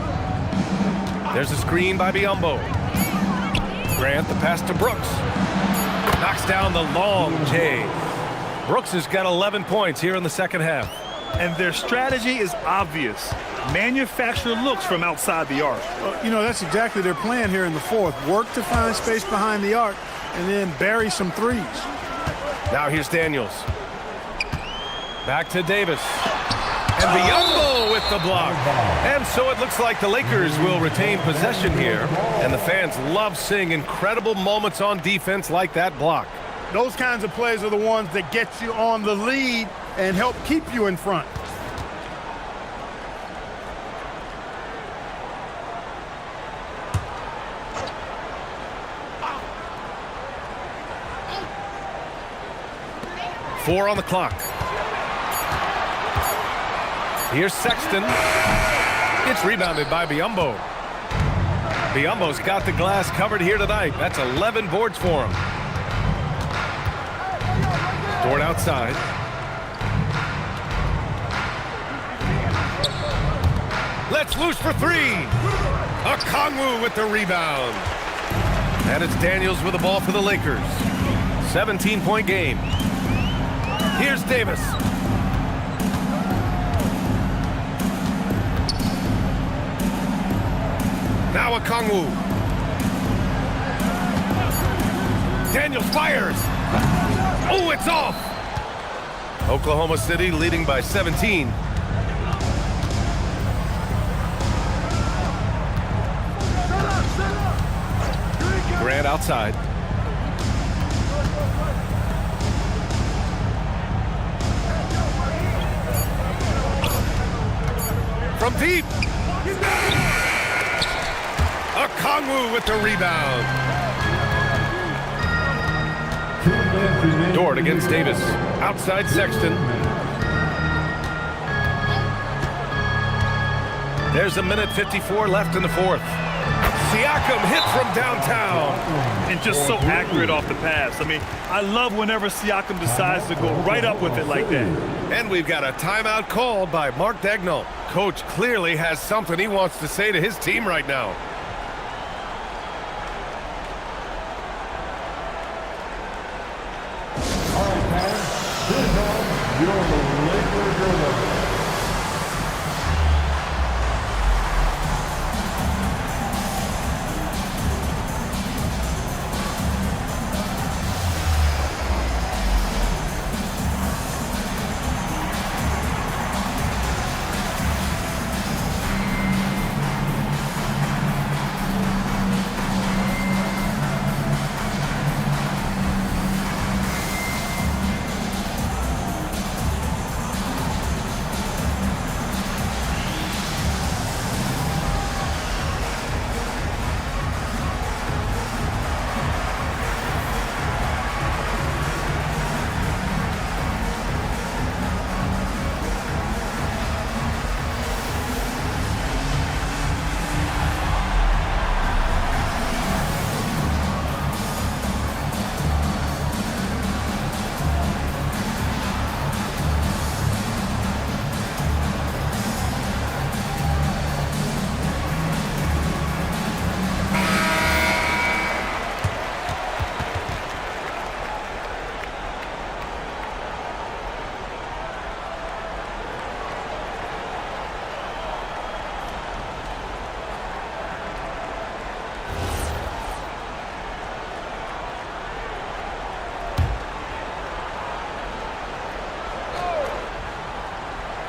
There's a screen by Biyombo. Grant, the pass to Brooks. Knocks down the long J. Brooks has got 11 points here in the second half. And their strategy is obvious. Manufacture looks from outside the arc. You know, that's exactly their plan here in the fourth. Work to find space behind the arc and then bury some threes. Now here's Daniels. Back to Davis. And Biyombo with the block. And so it looks like the Lakers will retain possession here. And the fans love seeing incredible moments on defense like that block. Those kinds of plays are the ones that get you on the lead and help keep you in front. Four on the clock. Here's Sexton. It's rebounded by Biyombo. Biyombo's got the glass covered here tonight. That's 11 boards for him. Dort outside. Let's loose for 3. Okongwu with the rebound. And it's Daniels with the ball for the Lakers. 17-point game. Here's Davis. Now Okongwu. Daniels fires. Oh, it's off. Oklahoma City leading by 17. Grant outside. From deep. Okongwu with the rebound. Dort against Davis. Outside Sexton. There's a minute 54 left in the fourth. Siakam hit from downtown. And just so accurate off the pass. I mean, I love whenever Siakam decides to go right up with it like that. And we've got a timeout called by Mark Dagnall. Coach clearly has something he wants to say to his team right now. All right, Pat. This time, you're the Lakers are the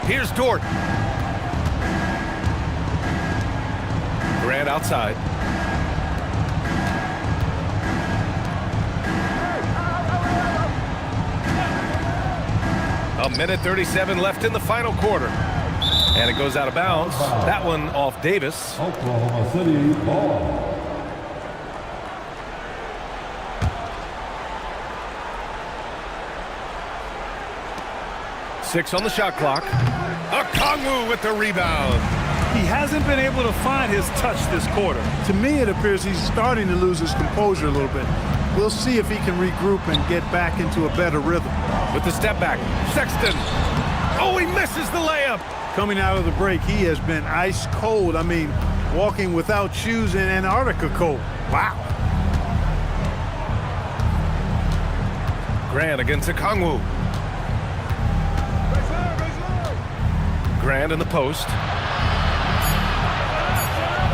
Here's Dort. Grant outside. A minute 37 left in the final quarter. And it goes out of bounds. That one off Davis. Oklahoma City ball. Six on the shot clock. Okongwu with the rebound. He hasn't been able to find his touch this quarter. To me, it appears he's starting to lose his composure a little bit. We'll see if he can regroup and get back into a better rhythm. With the step back, Sexton. Oh, he misses the layup. Coming out of the break, he has been ice cold. I mean, walking without shoes in Antarctica cold. Wow. Grant against Okongwu. Grant in the post.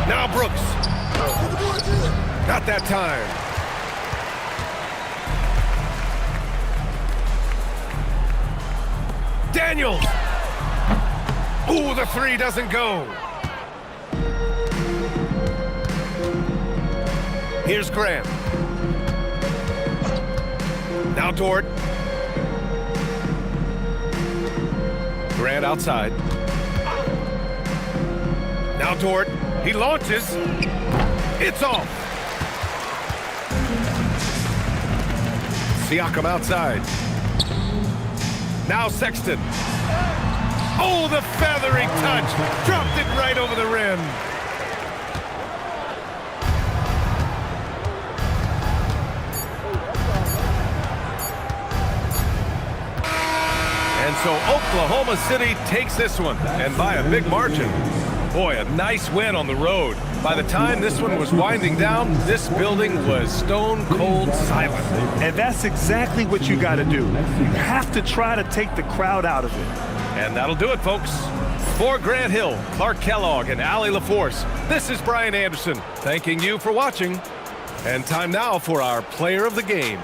Now Brooks. Not that time. Daniels. Ooh, the three doesn't go. Here's Grant. Now Dort. Grant outside. Now Dort. He launches. It's off. Siakam outside. Now Sexton. Oh, the feathery touch. Dropped it right over the rim. And so Oklahoma City takes this one, and by a big margin. Boy, a nice win on the road. By the time this one was winding down, this building was stone cold silent. And that's exactly what you got to do. You have to try to take the crowd out of it. And that'll do it, folks. For Grant Hill, Clark Kellogg, and Allie LaForce, this is Brian Anderson thanking you for watching. And time now for our player of the game.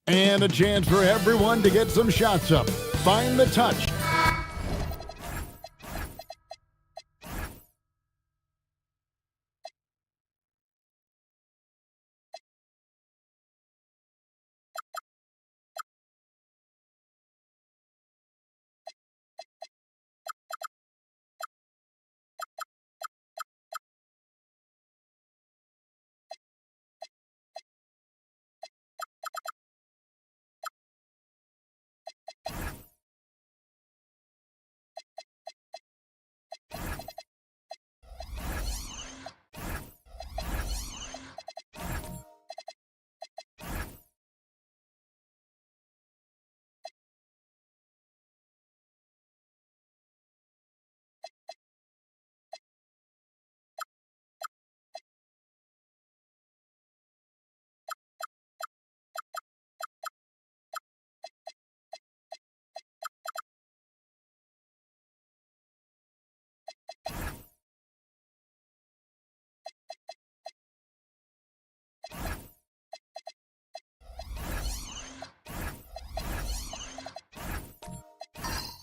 And a chance for everyone to get some shots up. Find the touch.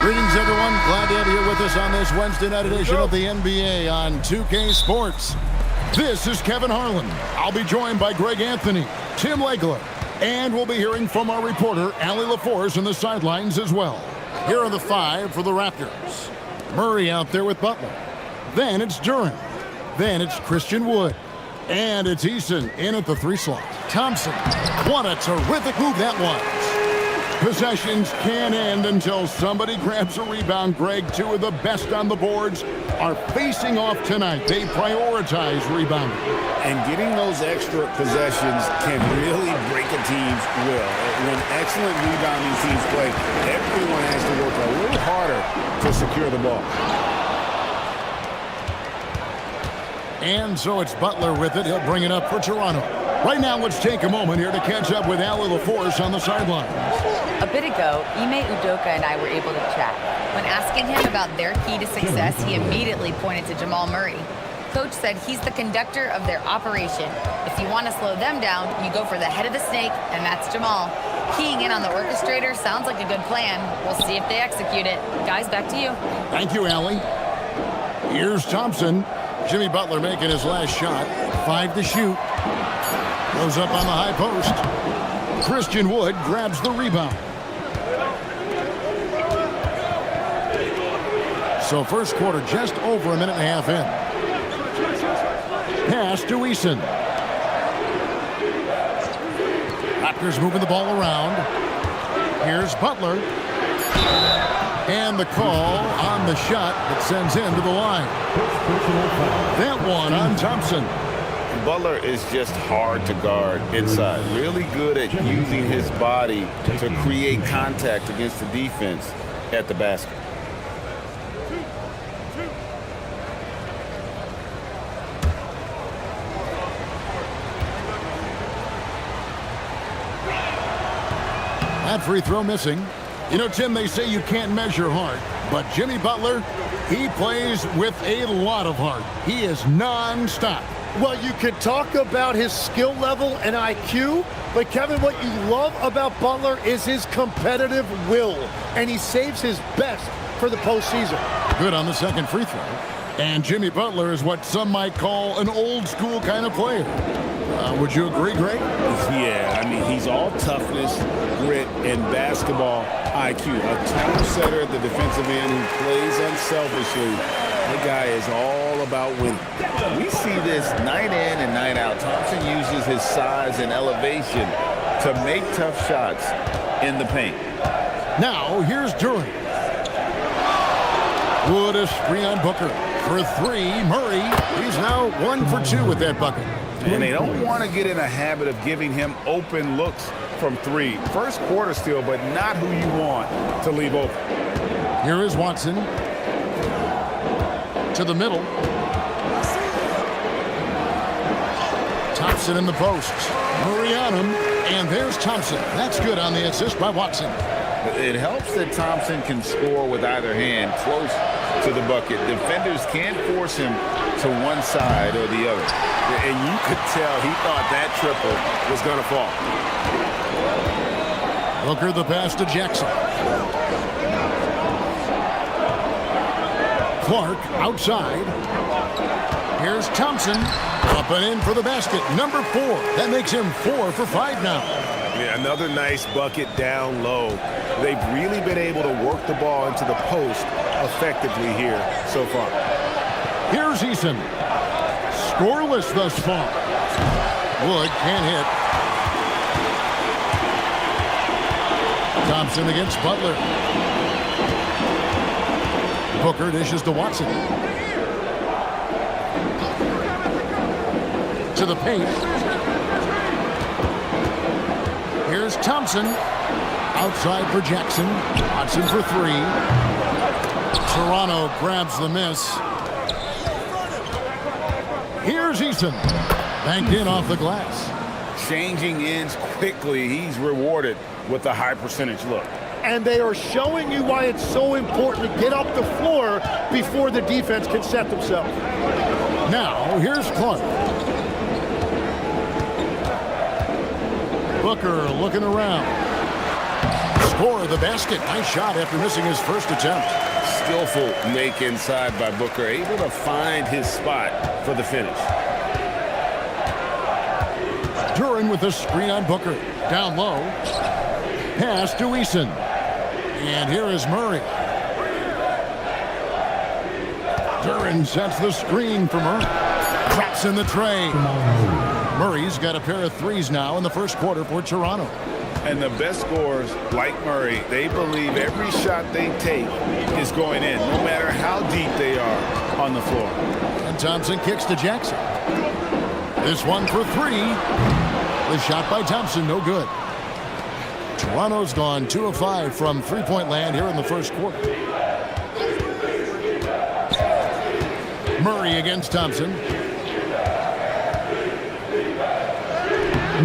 Greetings, everyone. Glad to have you here with us on this Wednesday night edition of the NBA on 2K Sports. This is Kevin Harlan. I'll be joined by Greg Anthony, Tim Legler, and we'll be hearing from our reporter, Allie LaForce, on the sidelines as well. Here are the five for the Raptors. Murray out there with Butler. Then it's Durant. Then it's Christian Wood. And it's Eason in at the 3 slot. Thompson. What a terrific move that was. Possessions can't end until somebody grabs a rebound. Greg, 2 of the best on the boards are facing off tonight. They prioritize rebounding. And getting those extra possessions can really break a team's will. When excellent rebounding teams play, everyone has to work a little harder to secure the ball. And so it's Butler with it. He'll bring it up for Toronto. Right now, let's take a moment here to catch up with Allie LaForce on the sideline. A bit ago, Ime Udoka and I were able to chat. When asking him about their key to success, he immediately pointed to Jamal Murray. Coach said he's the conductor of their operation. If you want to slow them down, you go for the head of the snake, and that's Jamal. Keying in on the orchestrator sounds like a good plan. We'll see if they execute it. Guys, back to you. Thank you, Allie. Here's Thompson. Jimmy Butler making his last shot. 5 to shoot. Goes up on the high post. Christian Wood grabs the rebound. So first quarter just over a minute and a half in. Pass to Eason. Raptors moving the ball around. Here's Butler. And the call on the shot that sends him to the line. That one on Thompson. Butler is just hard to guard inside. Really good at using his body to create contact against the defense at the basket. That free throw missing. You know, Tim, they say you can't measure heart, but Jimmy Butler, he plays with a lot of heart. He is non-stop. Well, you could talk about his skill level and IQ, but Kevin, what you love about Butler is his competitive will, and he saves his best for the postseason. Good on the second free throw. And Jimmy Butler is what some might call an old school kind of player. Would you agree, Greg? Yeah, I mean, he's all toughness, grit, and basketball IQ. A tone setter at the defensive end who plays unselfishly The guy is all about winning. We see this night in and night out. Thompson uses his size and elevation to make tough shots in the paint. Now, here's Duran. Wood a screen on Booker. For three, Murray. He's now 1 for 2 with that bucket. And they don't want to get in a habit of giving him open looks from three. First quarter still, but not who you want to leave open. Here is Watson. To the middle. Thompson in the posts. Murray on him. And there's Thompson. That's good on the assist by Watson. It helps that Thompson can score with either hand close to the bucket. Defenders can't force him to one side or the other. And you could tell he thought that triple was going to fall. Booker the pass to Jackson. Clark outside. Here's Thompson. Up and in for the basket. Number 4. That makes him 4 for 5 now. Yeah, another nice bucket down low. They've really been able to work the ball into the post effectively here so far. Here's Eason. Scoreless thus far. Wood can't hit. Thompson against Butler. Booker dishes to Watson. To the paint. Here's Thompson. Outside for Jackson. Watson for 3. Toronto grabs the miss. Here's Eason. Banked in off the glass. Changing ends quickly. He's rewarded with a high percentage look. And they are showing you why it's so important to get up the floor before the defense can set themselves. Now, here's Clark. Booker looking around. Score the basket. Nice shot after missing his first attempt. Skillful make inside by Booker. Able to find his spot for the finish. Duran with a screen on Booker. Down low. Pass to Eason. And here is Murray. Duran sets the screen for Murray. Drops in the tray. Murray's got a pair of threes now in the first quarter for Toronto. And the best scorers, like Murray, they believe every shot they take is going in, no matter how deep they are on the floor. And Thompson kicks to Jackson. This one for 3. The shot by Thompson, no good. Toronto's gone 2 of 5 from three-point land here in the first quarter. Murray against Thompson.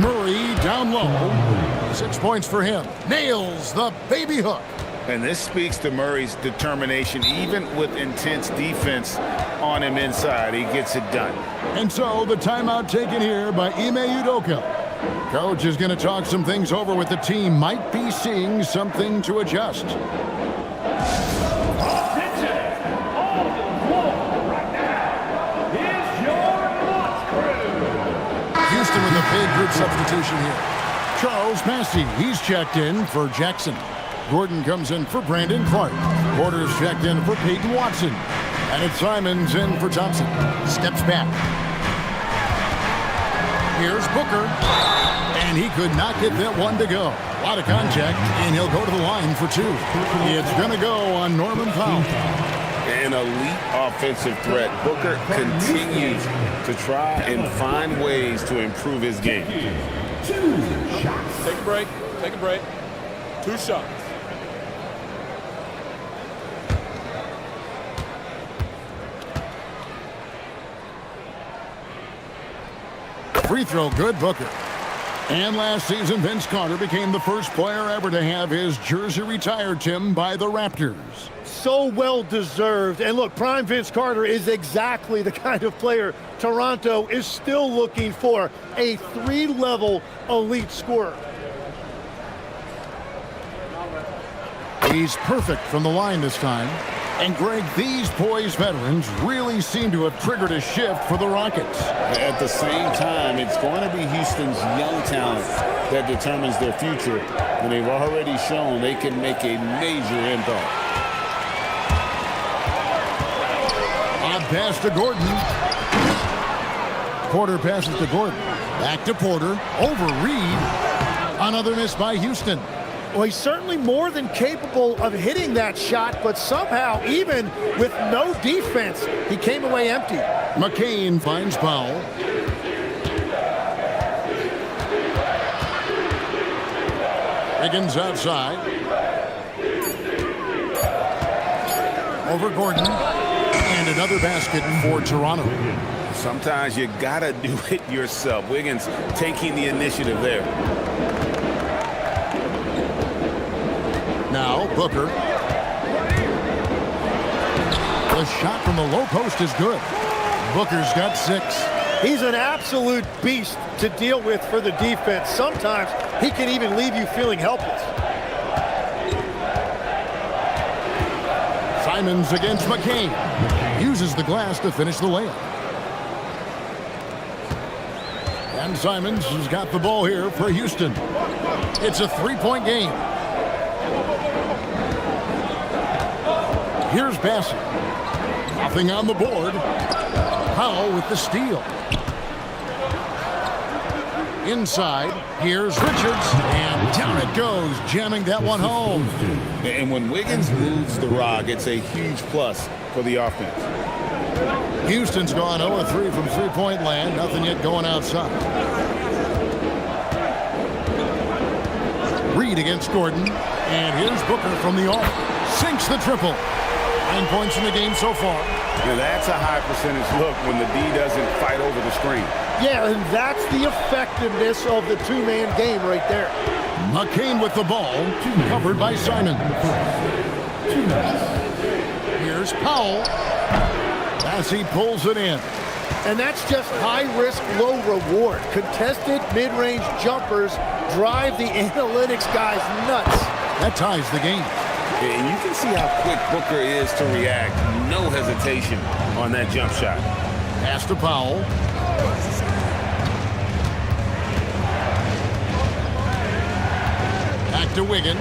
Murray down low. 6 points for him. Nails the baby hook. And this speaks to Murray's determination, even with intense defense on him inside. He gets it done. And so the timeout taken here by Ime Udoka. Coach is going to talk some things over with the team. Might be seeing something to adjust. Houston with a big group substitution here. Charles Massey, he's checked in for Jackson. Gordon comes in for Brandon Clark. Porter's checked in for Peyton Watson. And it's Simons in for Thompson. Steps back. Here's Booker. And he could not get that one to go. A lot of contact, and he'll go to the line for 2. It's going to go on Norman Powell. An elite offensive threat. Booker continues to try and find ways to improve his game. 2 shots. Take a break. Take a break. 2 shots. Free throw good, Booker. And last season, Vince Carter became the first player ever to have his jersey retired, Tim, by the Raptors. So well deserved. And look, prime Vince Carter is exactly the kind of player Toronto is still looking for. A 3-level elite scorer. He's perfect from the line this time. And Greg, these poised veterans really seem to have triggered a shift for the Rockets. At the same time, it's going to be Houston's young talent that determines their future, and they've already shown they can make a major impact. pass to Gordon. Porter passes to Gordon. Back to Porter. Over Reed. Another miss by Houston. Well, he's certainly more than capable of hitting that shot, but somehow, even with no defense, he came away empty. McCain finds Powell. Wiggins outside. Over Gordon. And another basket for Toronto. Sometimes you gotta do it yourself. Wiggins taking the initiative there. Now Booker. The shot from the low post is good. Booker's got 6. He's an absolute beast to deal with for the defense. Sometimes he can even leave you feeling helpless. Simons against McCain. Uses the glass to finish the layup. And Simons has got the ball here for Houston. It's a 3-point game. Here's Bassett. Nothing on the board. Powell with the steal. Inside, here's Richards, and down it goes, jamming that one home. And when Wiggins moves the rock, it's a huge plus for the offense. Houston's gone 0-3 from three-point land. Nothing yet going outside. Reed against Gordon. And here's Booker from the off. Sinks the triple. 9 points in the game so far. Now that's a high percentage look when the D doesn't fight over the screen. Yeah, and that's the effectiveness of the two-man game right there. McCain with the ball. Covered by Simon. Here's Powell. As he pulls it in. And that's just high risk, low reward. Contested mid-range jumpers drive the analytics guys nuts. That ties the game. And you can see how quick Booker is to react. No hesitation on that jump shot. Pass to Powell. Back to Wiggins.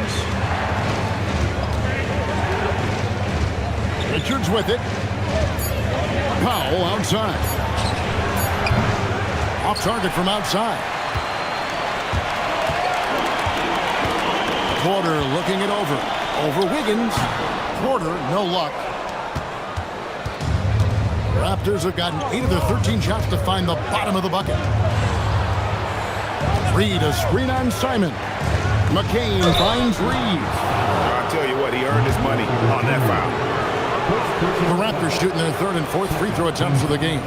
Richards with it. Powell outside. Off target from outside. Porter looking it over. Over Wiggins. Porter, no luck. Raptors have gotten 8 of their 13 shots to find the bottom of the bucket. Reed, a screen on Simon. McCain finds Reed. I'll tell you what, he earned his money on that foul. The Raptors shooting their 3rd and 4th free throw attempts of the game.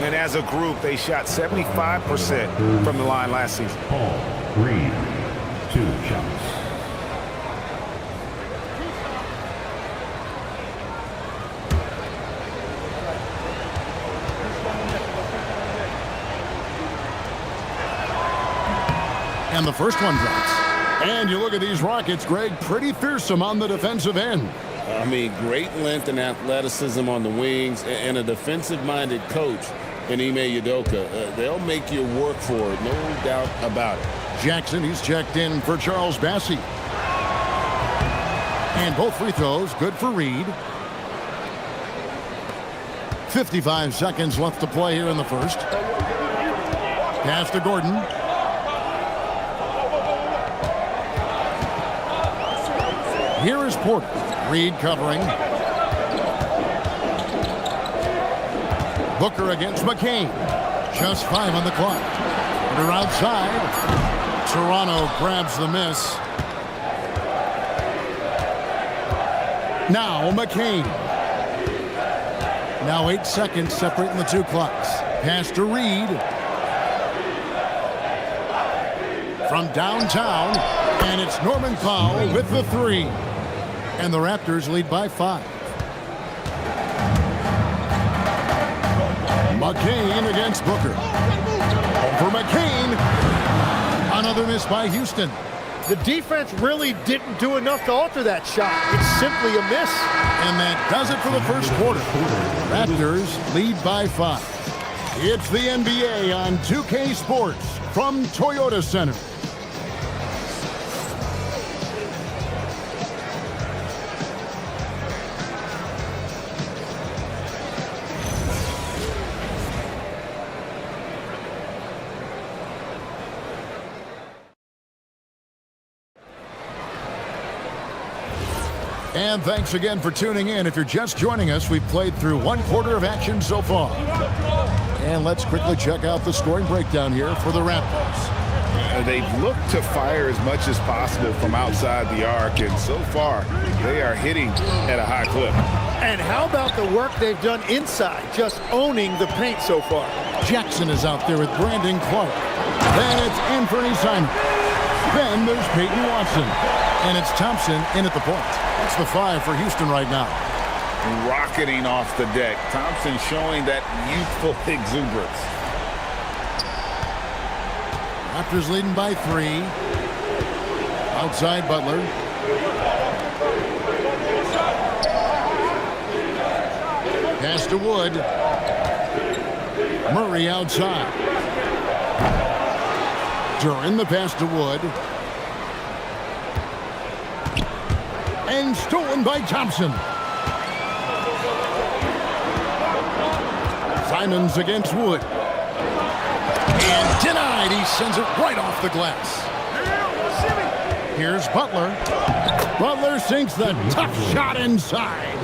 And as a group, they shot 75% from the line last season. Paul Reed, 2 shots. And the first one drops. And you look at these Rockets, Greg, pretty fearsome on the defensive end. I mean, great length and athleticism on the wings, and a defensive-minded coach in Ime Udoka. They'll make you work for it, no doubt about it. Jackson, he's checked in for Charles Bassey. And both free throws, good for Reed. 55 seconds left to play here in the first. Pass to Gordon. Here is Porter. Reed covering. Booker against McCain. Just 5 on the clock. They're outside. Toronto grabs the miss. Now McCain. Now 8 seconds separating the 2 clocks. Pass to Reed. From downtown. And it's Norman Powell with the 3. And the Raptors lead by 5. McCain against Booker. For McCain. Another miss by Houston. The defense really didn't do enough to alter that shot. It's simply a miss. And that does it for the first quarter. Raptors lead by 5. It's the NBA on 2K Sports from Toyota Center. And thanks again for tuning in. If you're just joining us, we've played through 1/4 of action so far. And let's quickly check out the scoring breakdown here for the Raptors. They've looked to fire as much as possible from outside the arc, and so far they are hitting at a high clip. And how about the work they've done inside, just owning the paint so far? Jackson is out there with Brandon Clark. Then it's Anthony Simon. Then there's Peyton Watson. And it's Thompson in at the point. That's the 5 for Houston right now. Rocketing off the deck. Thompson showing that youthful exuberance. Raptors leading by 3. Outside Butler. Pass to Wood. Murray outside. Duran the pass to Wood. And stolen by Thompson. Simons against Wood. And denied. He sends it right off the glass. Here's Butler. Butler sinks the tough shot inside.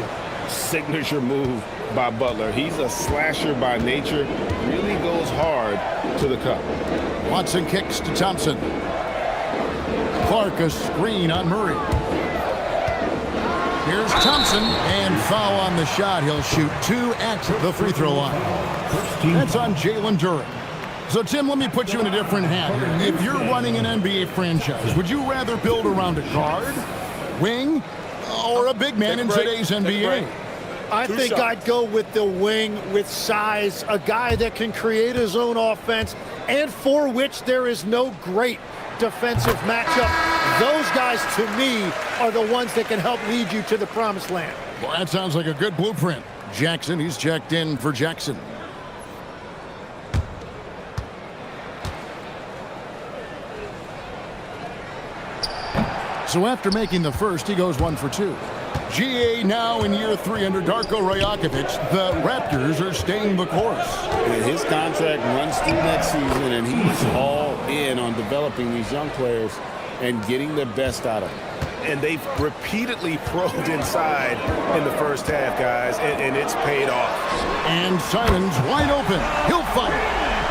Signature move by Butler. He's a slasher by nature. Really goes hard to the cup. Watson kicks to Thompson. Clark a screen on Murray. Here's Thompson, and foul on the shot. He'll shoot 2 at the free throw line. That's on Jalen Duran. So, Tim, let me put you in a different hat here. If you're running an NBA franchise, would you rather build around a guard, wing, or a big man in today's NBA? I think I'd go with the wing with size, a guy that can create his own offense and for which there is no great defensive matchup. Those guys, to me, are the ones that can help lead you to the promised land. Well, that sounds like a good blueprint. Jackson, he's checked in for Jackson. So after making the first, he goes 1 for 2. GA now in year 3 under Darko Rajakovic. The Raptors are staying the course. His contract runs through next season, and he's all in on developing these young players and getting the best out of them. And they've repeatedly probed inside in the first half, guys, and it's paid off. And Simons wide open. He'll fire.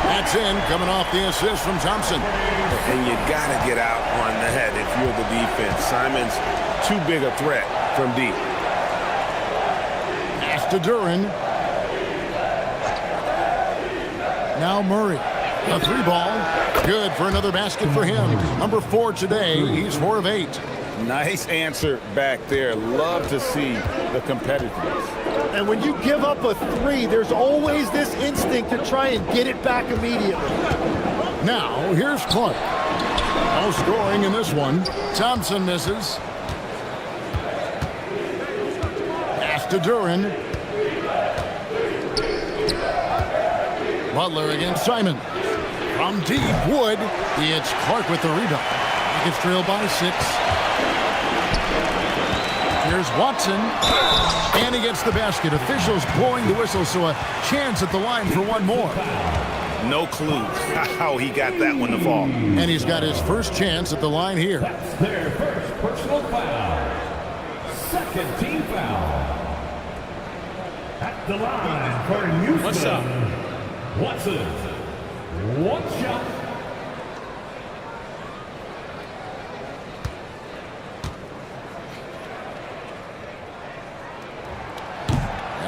That's in, coming off the assist from Thompson. And you got to get out on the head if you're the defense. Simons too big a threat from deep. Pass to Duran. Now Murray. A 3-ball. Good for another basket for him. Number 4 today. He's 4 of 8. Nice answer back there. Love to see the competitiveness. And when you give up a 3, there's always this instinct to try and get it back immediately. Now, here's Clark. No scoring in this one. Thompson misses. Pass to Duran. Butler against Simon. From deep, Wood. It's Clark with the rebound. It's trailed by 6. Here's Watson. And he gets the basket. Officials blowing the whistle, so a chance at the line for one more. No clue how he got that one to fall. And he's got his first chance at the line here. That's their first personal foul. Second team foul. At the line for Houston. What's up? Watson. One shot.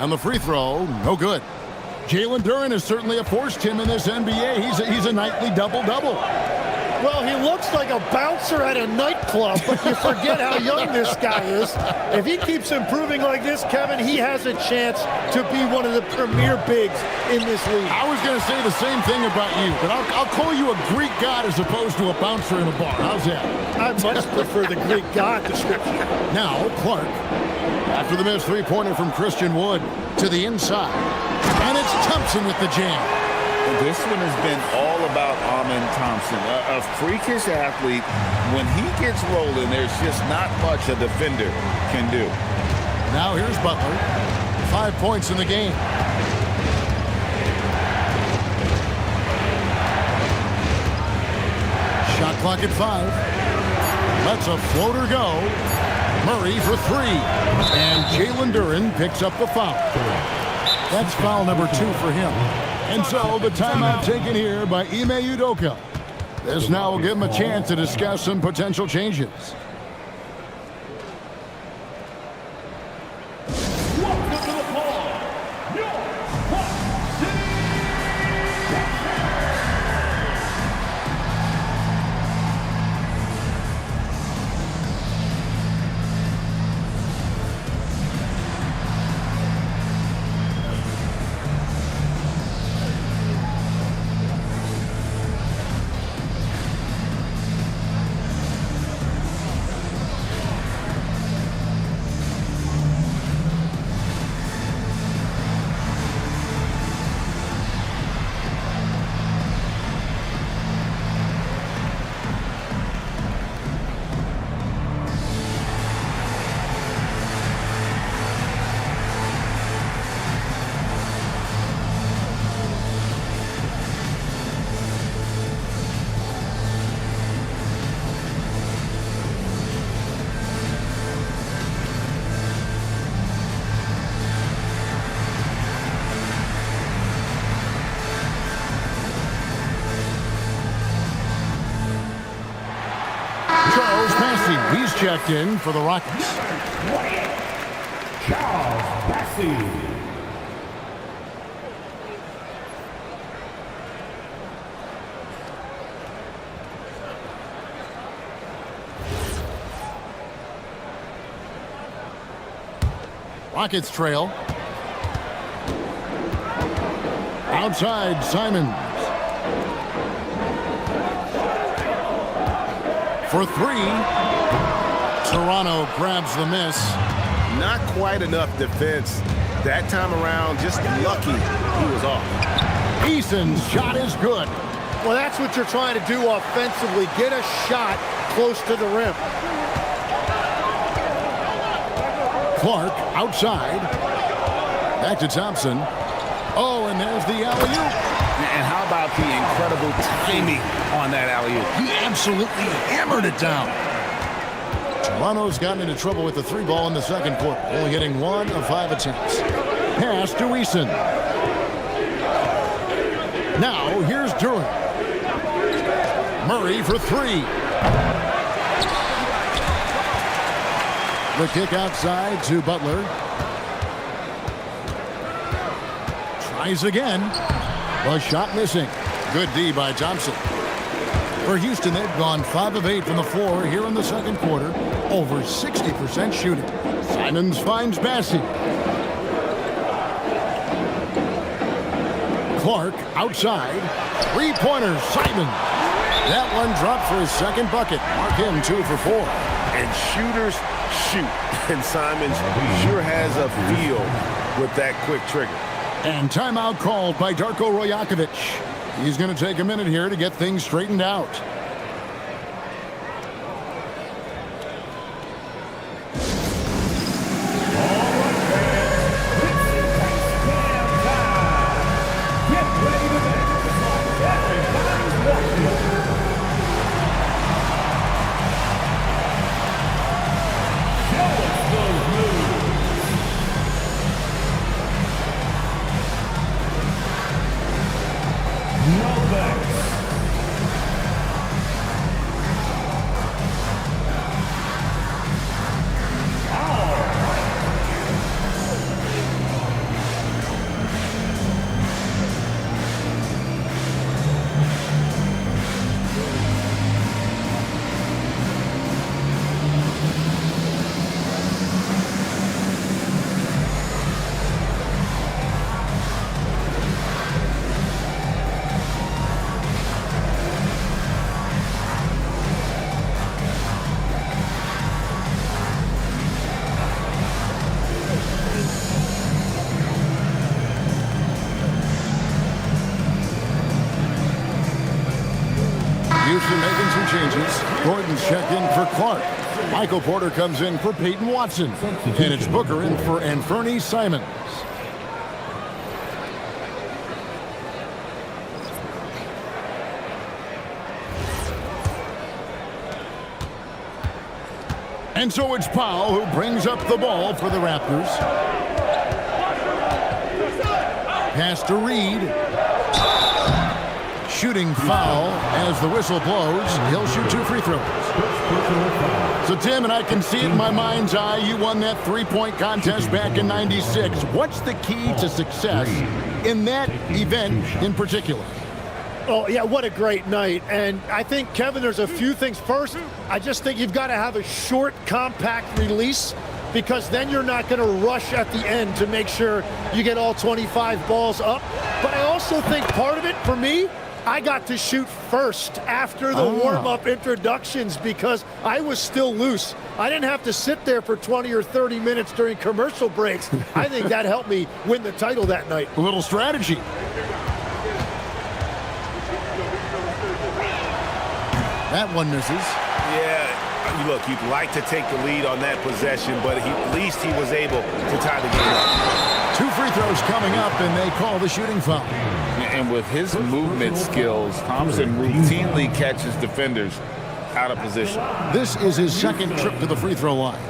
And the free throw, no good. Jalen Duran has certainly forced him in this NBA. He's a nightly double-double. Well, he looks like a bouncer at a nightclub, but you forget how young this guy is. If he keeps improving like this, Kevin, he has a chance to be one of the premier bigs in this league. I was going to say the same thing about you, but I'll call you a Greek god as opposed to a bouncer in a bar. How's that? I much prefer the Greek god description. Now, Clark, after the missed three-pointer from Christian Wood, to the inside. And it's Thompson with the jam. This one has been all about Amen Thompson, a freakish athlete. When he gets rolling, there's just not much a defender can do. Now here's Butler. 5 points in the game. Shot clock at 5. Lets a floater go. Murray for three. And Jalen Duren picks up the foul. That's foul number 2 for him. And so the timeout taken here by Ime Udoka. This now will give him a chance to discuss some potential changes. He's checked in for the Rockets. Charles Bassey. Rockets trail. Outside, Simons. For three. Toronto grabs the miss. Not quite enough defense. That time around, just lucky he was off. Eason's shot is good. Well, that's what you're trying to do offensively. Get a shot close to the rim. Clark outside. Back to Thompson. Oh, and there's the alley-oop. And how about the incredible timing on that alley-oop? He absolutely hammered it down. Toronto's gotten into trouble with the 3 ball in the second quarter, only hitting 1 of 5 attempts. Pass to Eason. Now here's Duren. Murray for 3. The kick outside to Butler. Tries again. The shot missing. Good D by Thompson. For Houston, they've gone 5 of 8 from the floor here in the second quarter. Over 60% shooting. Simons finds Bassey. Clark outside. 3-pointer, Simons. That one dropped for his second bucket. Mark him 2 for 4. And shooters shoot. And Simons sure has a feel with that quick trigger. And timeout called by Darko Rojakovic. He's going to take a minute here to get things straightened out. Houston making some changes. Gordon's checked in for Clark. Michael Porter comes in for Peyton Watson. And it's Booker in for Anfernee Simons. And so it's Powell who brings up the ball for the Raptors. Pass to Reed. Shooting foul as the whistle blows. He'll shoot 2 free throws. So, Tim, and I can see it in my mind's eye, you won that three-point contest back in '96. What's the key to success in that event in particular? Oh, yeah, what a great night. And I think, Kevin, there's a few things. First, I just think you've got to have a short, compact release, because then you're not going to rush at the end to make sure you get all 25 balls up. But I also think part of it, for me, I got to shoot first after the warm-up introductions because I was still loose. I didn't have to sit there for 20 or 30 minutes during commercial breaks. I think that helped me win the title that night. A little strategy. That one misses. Yeah, look, you'd like to take the lead on that possession, but at least he was able to tie the game up. 2 free throws coming up, and they call the shooting foul. And with his movement skills, Thompson routinely catches defenders out of position. This is his second trip to the free throw line.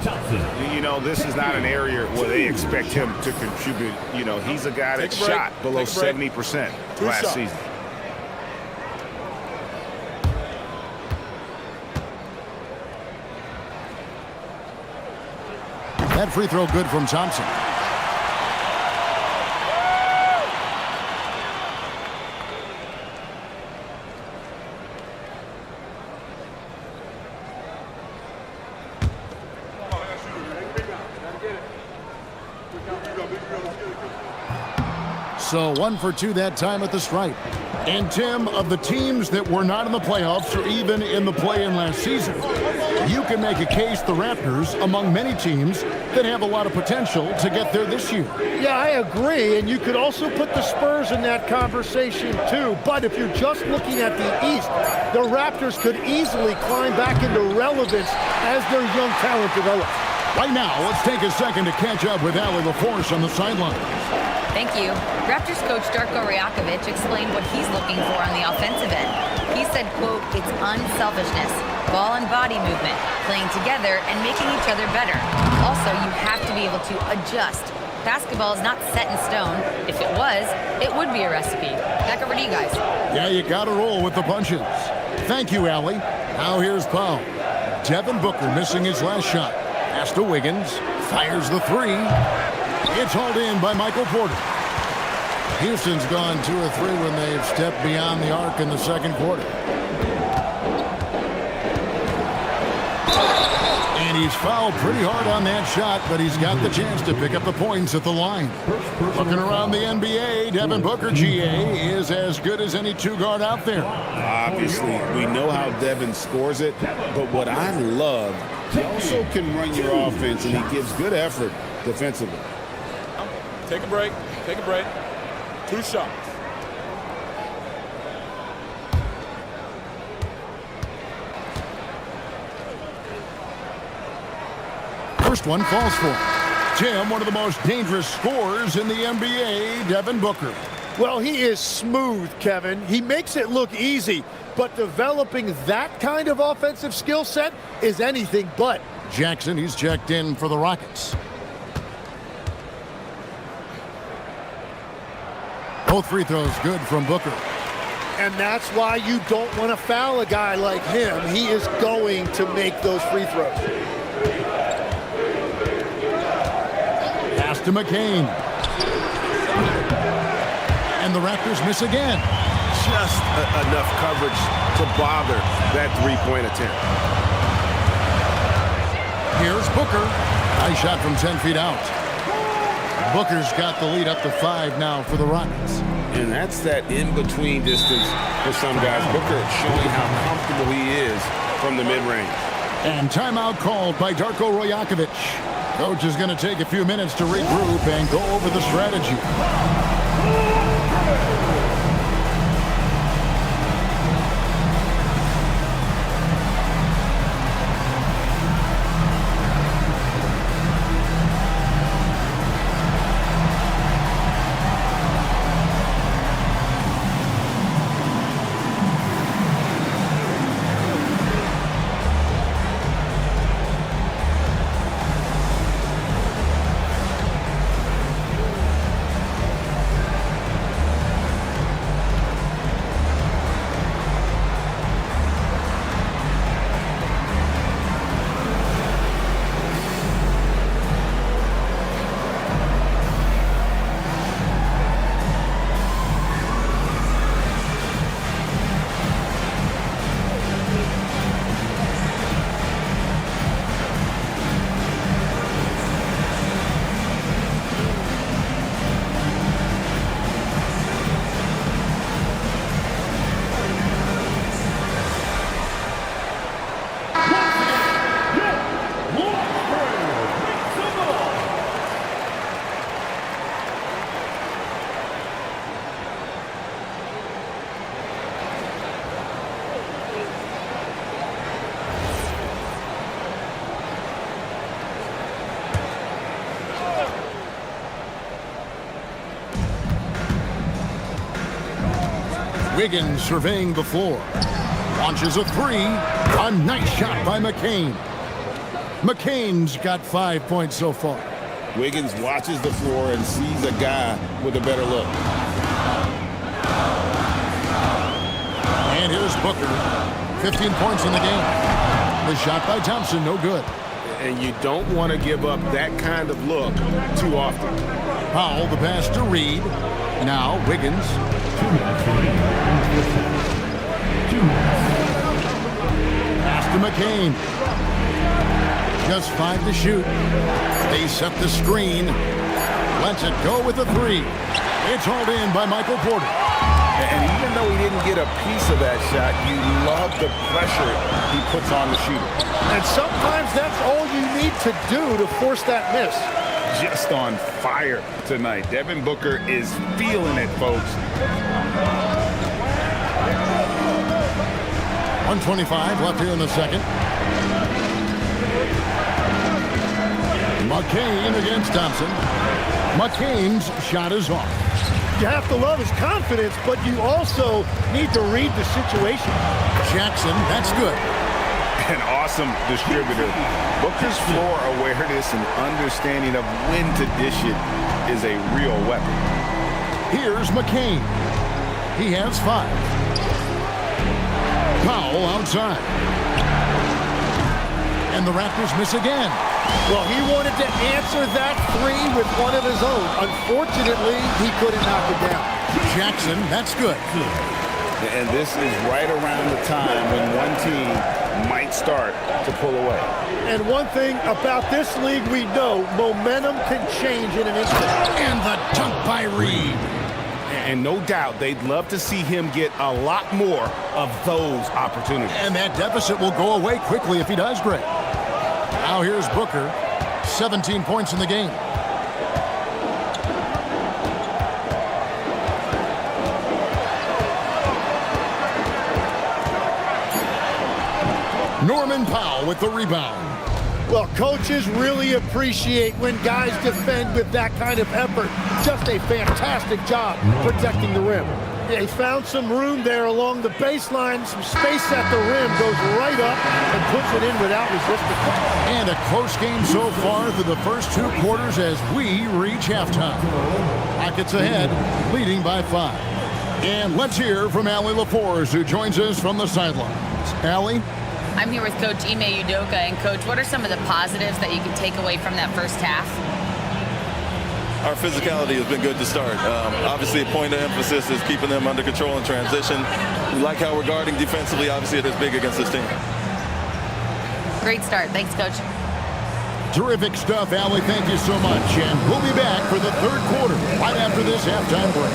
You know, this is not an area where they expect him to contribute. You know, he's a guy that shot below 70% last season. That free throw good from Thompson. So 1 for 2 that time at the stripe. And Tim, of the teams that were not in the playoffs or even in the play-in last season, you can make a case the Raptors among many teams that have a lot of potential to get there this year. Yeah, I agree, and you could also put the Spurs in that conversation too. But if you're just looking at the East, the Raptors could easily climb back into relevance as their young talent develops. Right now, let's take a second to catch up with Allie LaForce on the sideline. Thank you. Raptors coach Darko Rajakovic explained what he's looking for on the offensive end. He said, quote, "It's unselfishness, ball and body movement, playing together and making each other better. Also, you have to be able to adjust. Basketball is not set in stone. If it was, it would be a recipe." Back over to you guys. Yeah, you got to roll with the punches. Thank you, Allie. Now here's Powell. Devin Booker missing his last shot. Pass to Wiggins. Fires the 3. It's hauled in by Michael Porter. Houston's gone 2 or 3 when they've stepped beyond the arc in the second quarter. And he's fouled pretty hard on that shot, but he's got the chance to pick up the points at the line. Looking around the NBA, Devin Booker, GA, is as good as any 2-guard out there. Obviously, we know how Devin scores it, but what I love, he also can run your offense, and he gives good effort defensively. Take a break. Take a break. 2 shots. First one falls for him. Tim, one of the most dangerous scorers in the NBA, Devin Booker. Well, he is smooth, Kevin. He makes it look easy, but developing that kind of offensive skill set is anything but. Jackson, he's checked in for the Rockets. Both free throws good from Booker. And that's why you don't want to foul a guy like him. He is going to make those free throws. Pass to McCain. And the Raptors miss again. Just enough coverage to bother that 3-point attempt. Here's Booker. Nice shot from 10 feet out. Booker's got the lead up to 5 now for the Rockets. And that's that in-between distance for some guys. Booker showing how comfortable he is from the mid-range. And timeout called by Darko Rajakovic. Coach is going to take a few minutes to regroup and go over the strategy. Wiggins surveying the floor. Launches a three. A nice shot by McCain. McCain's got 5 points so far. Wiggins watches the floor and sees a guy with a better look. And here's Booker. 15 points in the game. The shot by Thompson, no good. And you don't want to give up that kind of look too often. Powell, the pass to Reed. Now Wiggins. Pass to McCain. Just 5 to shoot. They set the screen. Lets it go with a three. It's hauled in by Michael Porter. And even though he didn't get a piece of that shot, you love the pressure he puts on the shooter. And sometimes that's all you need to do to force that miss. Just on fire tonight. Devin Booker is feeling it, folks. 1:25 left here in the second. McCain against Thompson. McCain's shot is off. You have to love his confidence, but you also need to read the situation. Jackson, that's good. An awesome distributor. Booker's floor awareness and understanding of when to dish it is a real weapon. Here's McCain. He has 5. Powell outside. And the Raptors miss again. Well, he wanted to answer that three with one of his own. Unfortunately, he couldn't knock it down. Jackson, that's good. And this is right around the time when one team might start to pull away. And one thing about this league we know, momentum can change in an instant. And the dunk by Reed. And no doubt they'd love to see him get a lot more of those opportunities. And that deficit will go away quickly if he does, Greg. Now here's Booker. 17 points in the game. Norman Powell with the rebound. Well, coaches really appreciate when guys defend with that kind of effort. Just a fantastic job protecting the rim. They found some room there along the baseline, some space at the rim, goes right up and puts it in without resistance. And a close game so far through the first 2 quarters as we reach halftime. Rockets ahead, leading by 5. And let's hear from Allie LaForce, who joins us from the sidelines. Allie? I'm here with Coach Ime Udoka. And, Coach, what are some of the positives that you can take away from that first half? Our physicality has been good to start. Obviously, a point of emphasis is keeping them under control in transition. We like how we're guarding defensively. Obviously, it is big against this team. Great start. Thanks, Coach. Terrific stuff, Allie. Thank you so much. And we'll be back for the third quarter right after this halftime break.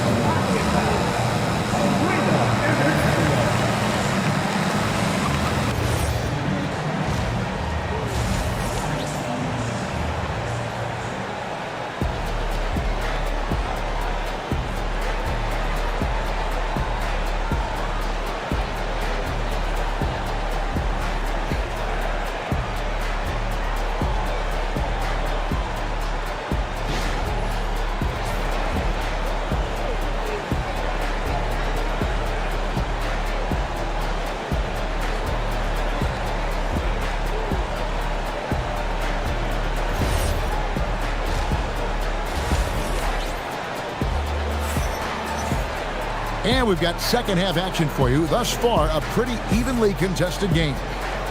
And we've got second half action for you. Thus far, a pretty evenly contested game.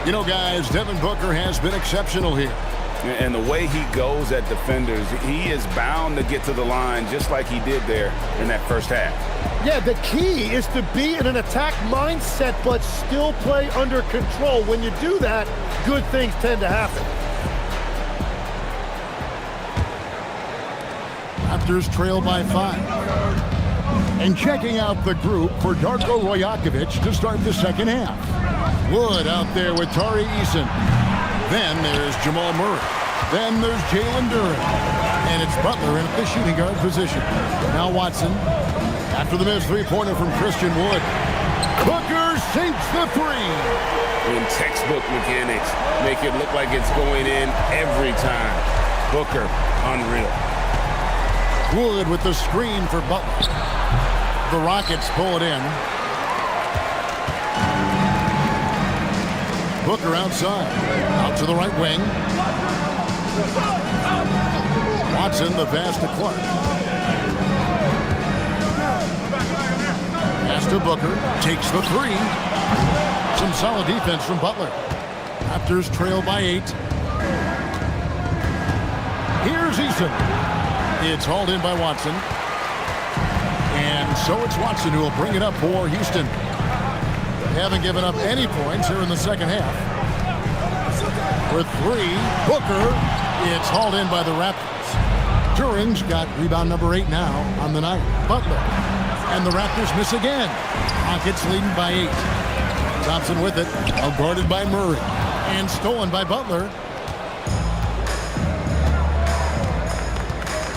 You know, guys, Devin Booker has been exceptional here. And the way he goes at defenders, he is bound to get to the line just like he did there in that first half. Yeah, the key is to be in an attack mindset but still play under control. When you do that, good things tend to happen. Raptors trail by 5. And checking out the group for Darko Rajakovic to start the second half. Wood out there with Tari Eason. Then there's Jamal Murray. Then there's Jalen Duren. And it's Butler in the shooting guard position. Now Watson. After the missed three-pointer from Christian Wood. Booker sinks the three. In textbook mechanics, make it look like it's going in every time. Booker, unreal. Wood with the screen for Butler. The Rockets pull it in. Booker outside. Out to the right wing. Watson, the pass to Clark. Pass to Booker. Takes the three. Some solid defense from Butler. Raptors trail by 8. Here's Eason. It's hauled in by Watson. And so it's Watson who will bring it up for Houston. They haven't given up any points here in the second half. For 3, Booker. It's hauled in by the Raptors. Duran's got rebound number 8 now on the night. Butler. And the Raptors miss again. Rockets leading by 8. Thompson with it. Guarded by Murray. And stolen by Butler.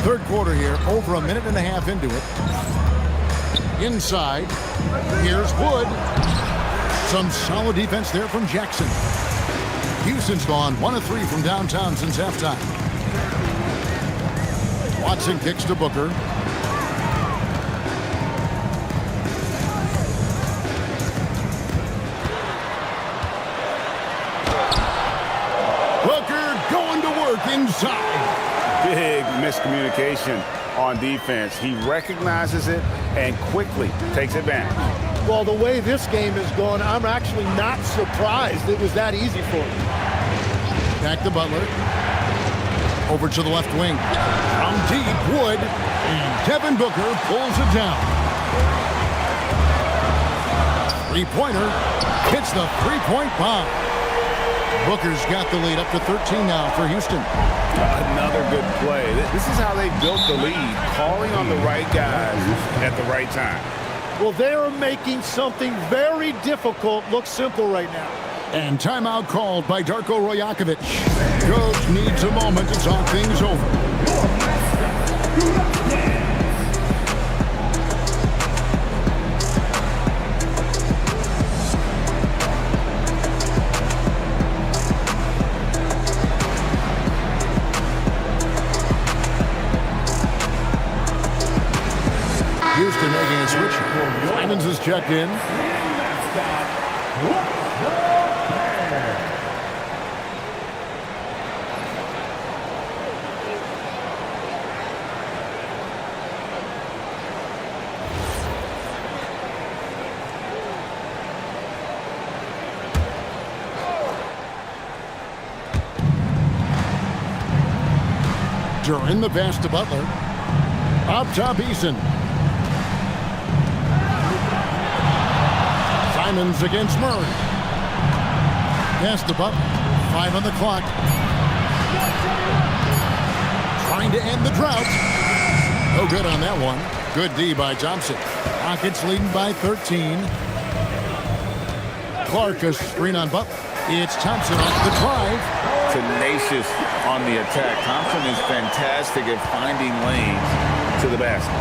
Third quarter here, over a minute and a half into it. Inside, here's Wood. Some solid defense there from Jackson. Houston's gone 1 of 3 from downtown since halftime. Watson kicks to Booker. Booker going to work inside. Big miscommunication on defense. He recognizes it and quickly takes advantage. Well, the way this game has gone, I'm actually not surprised it was that easy for him. Back to Butler. Over to the left wing. From deep, Wood. And Devin Booker pulls it down. Three-pointer. Hits the three-point bomb. Booker's got the lead up to 13 now for Houston. Another good play. This is how they built the lead, calling on the right guys at the right time. Well, they are making something very difficult look simple right now. And timeout called by Darko Rajakovic. Coach needs a moment to talk things over. Houston making a switch. Simons is checked in. Duran the pass to Butler. Up top, Eason. Simons against Murray. Pass to Butler. 5 on the clock. Trying to end the drought. No good on that one. Good D by Thompson. Rockets leading by 13. Clark a screen on Butler. It's Thompson off the drive. Tenacious on the attack. Thompson is fantastic at finding lanes to the basket.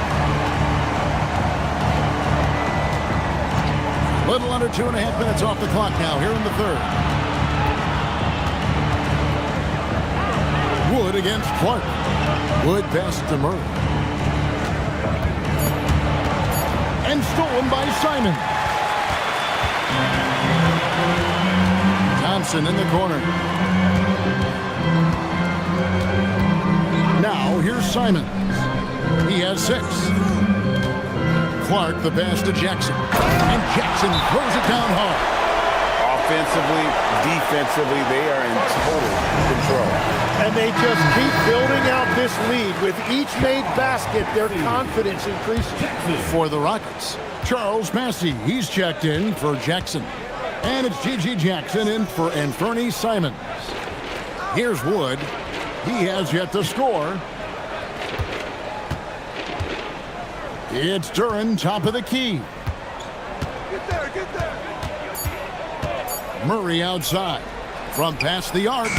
Little under 2.5 minutes off the clock now here in the third. Wood against Clark. Wood passes to Murray. And stolen by Simon. Thompson in the corner. Now here's Simons. He has 6. Clark the pass to Jackson. And Jackson throws it down hard. Offensively, defensively, they are in total control. And they just keep building out this lead. With each made basket, their confidence increases. For the Rockets, Charles Massey. He's checked in for Jackson. And it's G.G. Jackson in for Anthony Simons. Here's Wood. He has yet to score. It's Duran, top of the key. Get there, get there. Murray outside. From past the arc.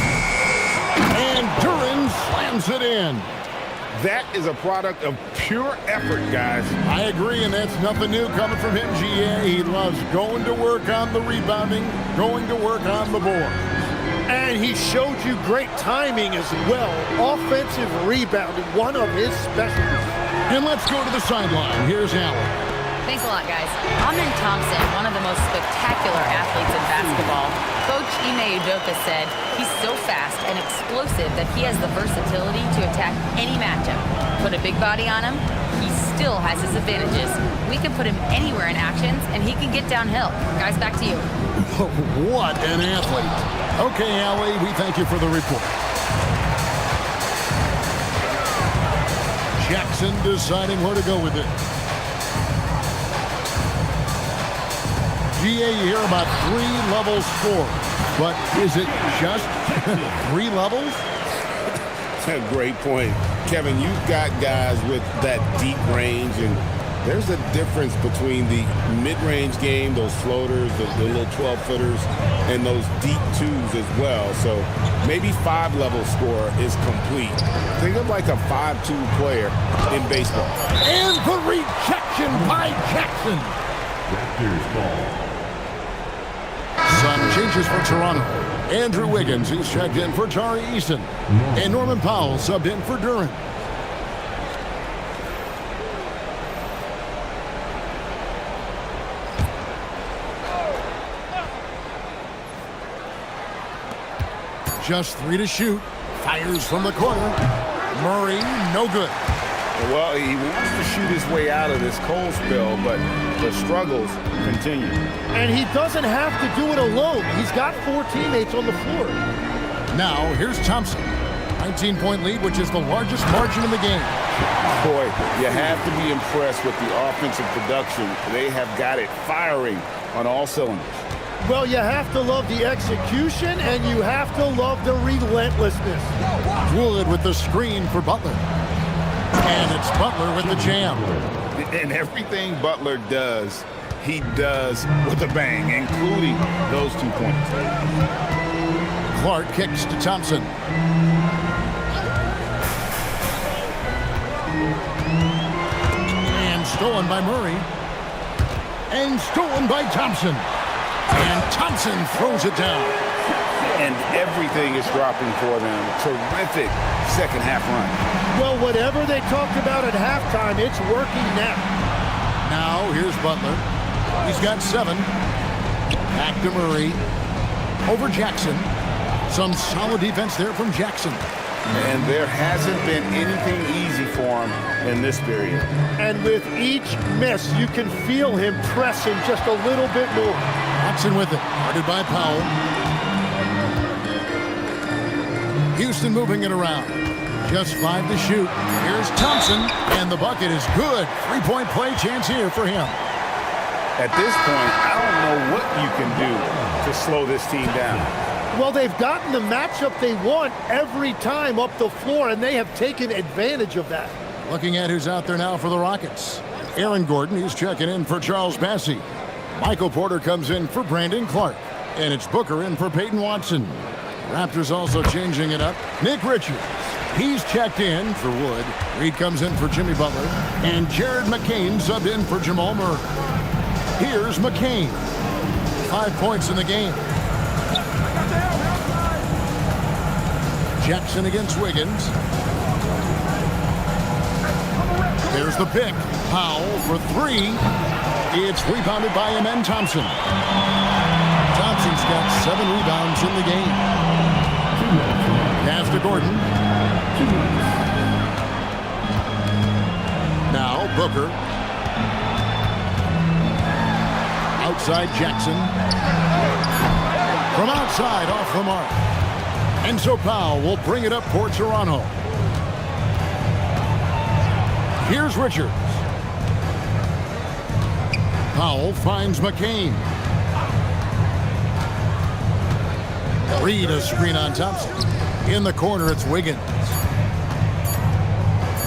And Duran slams it in. That is a product of pure effort, guys. I agree, and that's nothing new coming from him, GA. He loves going to work on the rebounding, going to work on the board. And he showed you great timing as well. Offensive rebounding, one of his specialties. And let's go to the sideline. Here's Allen. Thanks a lot, guys. Amen Thompson, one of the most spectacular athletes in basketball. Coach Ime Udoka said he's so fast and explosive that he has the versatility to attack any matchup. Put a big body on him, he still has his advantages. We can put him anywhere in actions, and he can get downhill. Guys, back to you. What an athlete. Okay, Allie, we thank you for the report. Jackson deciding where to go with it. GA, you hear about 3-level score, but is it just 3 levels? Great point. Kevin, you've got guys with that deep range, and there's a difference between the mid-range game, those floaters, the little 12-footers, and those deep twos as well. So maybe 5-level score is complete. Think of like a 5-2 player in baseball. And the rejection by Jackson. Raptors ball. Some changes for Toronto. Andrew Wiggins, he's checked in for Tari Eason. And Norman Powell subbed in for Duran. Just 3 to shoot. Fires from the corner. Murray, no good. Well, he wants to shoot his way out of this cold spell, but the struggles continue. And he doesn't have to do it alone. He's got 4 teammates on the floor. Now, here's Thompson. 19-point lead, which is the largest margin in the game. Boy, you have to be impressed with the offensive production. They have got it firing on all cylinders. Well, you have to love the execution, and you have to love the relentlessness. Wood with the screen for Butler. And it's Butler with the jam. And everything Butler does, he does with a bang, including those 2 points. Clark kicks to Thompson. And stolen by Murray. And stolen by Thompson. And Thompson throws it down. And everything is dropping for them. Terrific second half run. Well, whatever they talked about at halftime, it's working now. Now, here's Butler. He's got 7. Back to Murray. Over Jackson. Some solid defense there from Jackson. And there hasn't been anything easy for him in this period. And with each miss, you can feel him pressing just a little bit more. Jackson with it. Guarded by Powell. Houston moving it around. Just 5 to shoot. Here's Thompson, and the bucket is good. 3-point play chance here for him. At this point, I don't know what you can do to slow this team down. Well, they've gotten the matchup they want every time up the floor, and they have taken advantage of that. Looking at who's out there now for the Rockets. Aaron Gordon, he's checking in for Charles Bassey. Michael Porter comes in for Brandon Clark. And it's Booker in for Peyton Watson. Raptors also changing it up. Nick Richards. He's checked in for Wood. Reed comes in for Jimmy Butler. And Jared McCain subbed in for Jamal Murray. Here's McCain. 5 points in the game. Jackson against Wiggins. There's the pick. Powell for 3. It's rebounded by Amen Thompson. Thompson's got 7 rebounds in the game. Pass to Gordon. Now Booker. Outside Jackson. From outside off the mark. And so Powell will bring it up for Toronto. Here's Richards. Powell finds McCain. Reed a screen on Thompson. In the corner, it's Wiggins.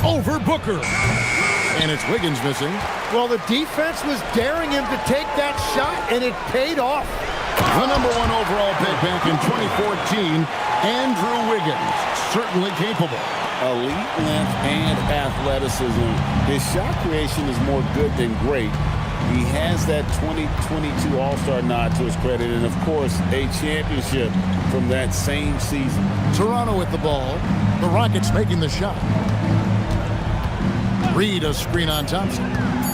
Over Booker. And it's Wiggins missing. Well, the defense was daring him to take that shot, and it paid off. The number 1 overall pick back in 2014, Andrew Wiggins, certainly capable. Elite length and athleticism. His shot creation is more good than great. He has that 2022 All-Star nod to his credit, and of course, a championship from that same season. Toronto with the ball. The Rockets making the shot. Reed a screen on Thompson.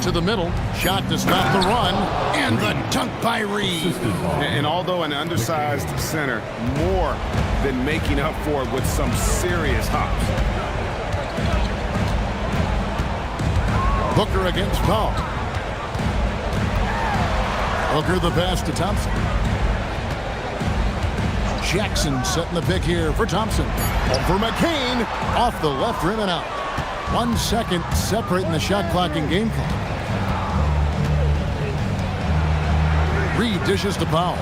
To the middle, shot to stop the run, and the dunk by Reed. And although an undersized center, more than making up for it with some serious hops. Booker against Paul. Booker the pass to Thompson. Jackson setting the pick here for Thompson. Over McCain, off the left rim and out. 1 second separating the shot clock and game clock. Reed dishes to Powell.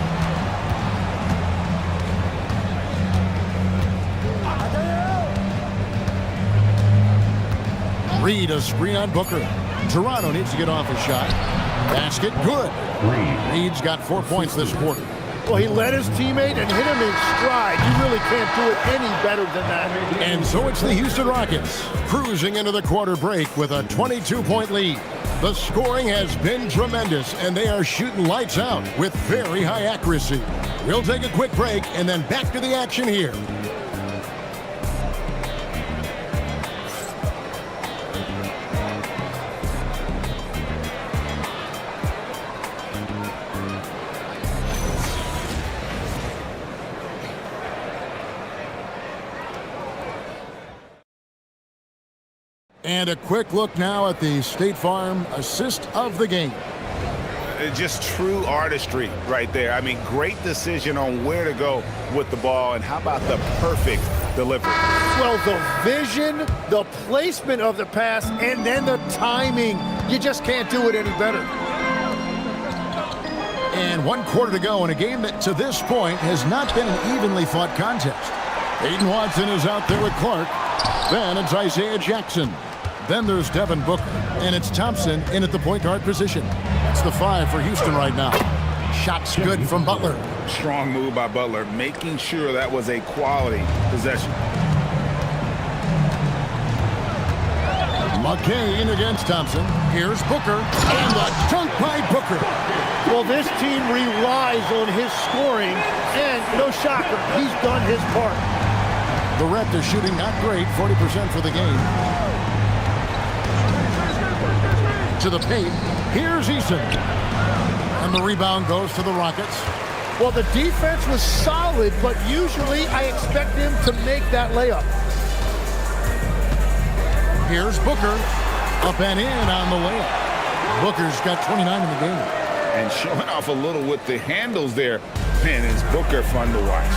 Reed a screen on Booker. Toronto needs to get off a shot. Basket good. Reed's got 4 points this quarter. Well, he led his teammate and hit him in stride. You really can't do it any better than that. And so it's the Houston Rockets cruising into the quarter break with a 22-point lead. The scoring has been tremendous, and they are shooting lights out with very high accuracy. We'll take a quick break and then back to the action here. And a quick look now at the State Farm assist of the game. Just true artistry right there. I mean, great decision on where to go with the ball, and how about the perfect delivery? Well, the vision, the placement of the pass, and then the timing. You just can't do it any better. And 1 quarter to go in a game that to this point has not been an evenly fought contest. Aiden Watson is out there with Clark. Then it's Isaiah Jackson. Then there's Devin Booker, and it's Thompson in at the point guard position. That's the 5 for Houston right now. Shots good from Butler. Strong move by Butler, making sure that was a quality possession. McCain against Thompson. Here's Booker, and the dunk by Booker. Well, this team relies on his scoring, and no shocker, he's done his part. The Raptors shooting not great, 40% for the game. To the paint, here's Eason. And the rebound goes to the Rockets. Well, the defense was solid, but usually I expect them to make that layup. Here's Booker, up and in on the layup. Booker's got 29 in the game. And showing off a little with the handles there. Man, is Booker fun to watch.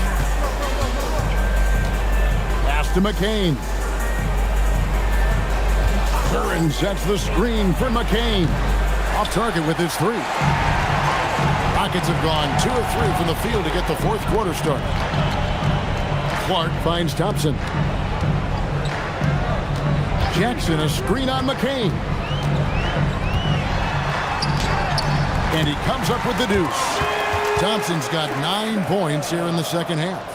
Pass to McCain. Curran sets the screen for McCain. Off target with his 3. Rockets have gone 2 of 3 from the field to get the 4th quarter started. Clark finds Thompson. Jackson a screen on McCain. And he comes up with the deuce. Thompson's got 9 points here in the second half.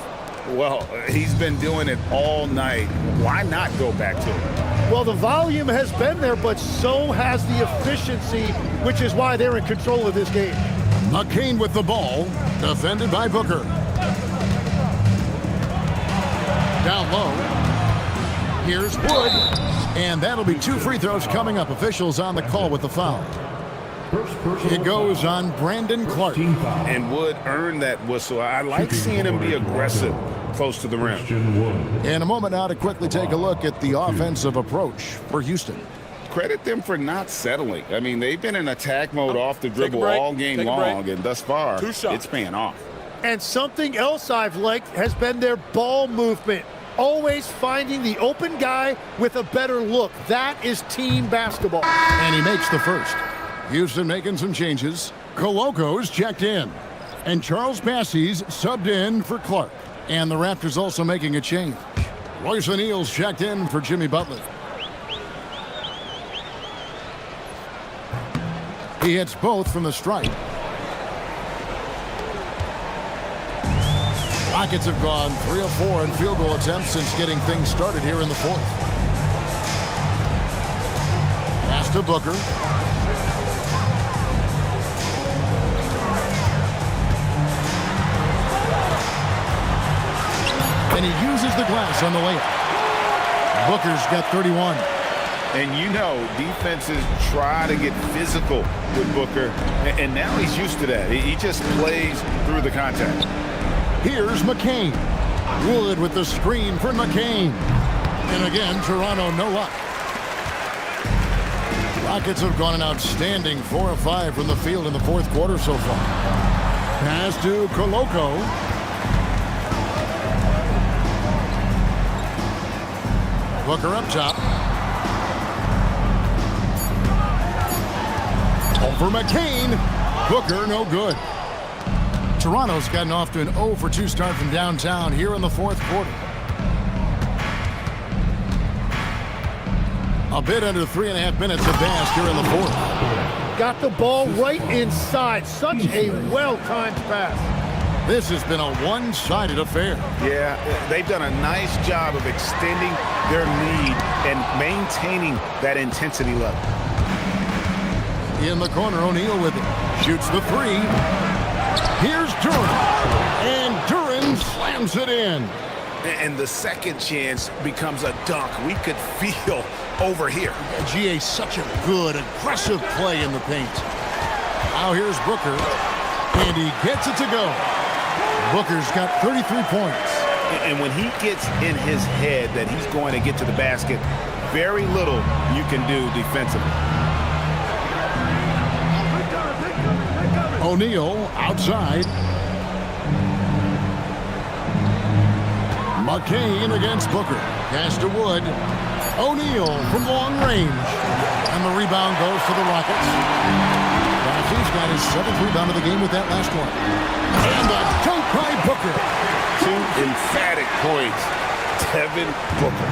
Well, he's been doing it all night. Why not go back to it? Well, the volume has been there, but so has the efficiency, which is why they're in control of this game. McCain with the ball, defended by Booker. Down low. Here's Wood. And that'll be 2 free throws coming up. Officials on the call with the foul. It goes on Brandon Clark. And Wood earned that whistle. I like seeing him be aggressive close to the rim. In a moment now to quickly take a look at the offensive approach for Houston. Credit them for not settling. I mean, they've been in attack mode off the dribble all game long, and thus far, it's paying off. And something else I've liked has been their ball movement. Always finding the open guy with a better look. That is team basketball. And he makes the first. Houston making some changes. Coloco's checked in. And Charles Bassey's subbed in for Clark. And the Raptors also making a change. Royce O'Neal's checked in for Jimmy Butler. He hits both from the stripe. Rockets have gone 3 of 4 in field goal attempts since getting things started here in the 4th. Pass to Booker. And he uses the glass on the layup. Booker's got 31. And you know, defenses try to get physical with Booker, and now he's used to that. He just plays through the contact. Here's McCain. Wood with the screen for McCain. And again, Toronto no luck. Rockets have gone an outstanding 4 of 5 from the field in the fourth quarter so far. Pass to Koloko. Booker up top. Over McCain. Booker no good. Toronto's gotten off to an 0 for 2 start from downtown here in the fourth quarter. A bit under 3.5 minutes advanced here in the fourth. Got the ball right inside. Such a well-timed pass. This has been a one-sided affair. Yeah, they've done a nice job of extending their lead and maintaining that intensity level. In the corner, O'Neal with it. Shoots the three. Here's Duren. And Duren slams it in. And the second chance becomes a dunk. We could feel over here. GA, such a good, aggressive play in the paint. Now here's Booker. And he gets it to go. Booker's got 33 points. And when he gets in his head that he's going to get to the basket, very little you can do defensively. O'Neal outside. McCain against Booker. Pass to Wood. O'Neal from long range. And the rebound goes to the Rockets. He's got his 7th rebound of the game with that last one. And the dunk by Booker. 2 emphatic points. Devin Booker.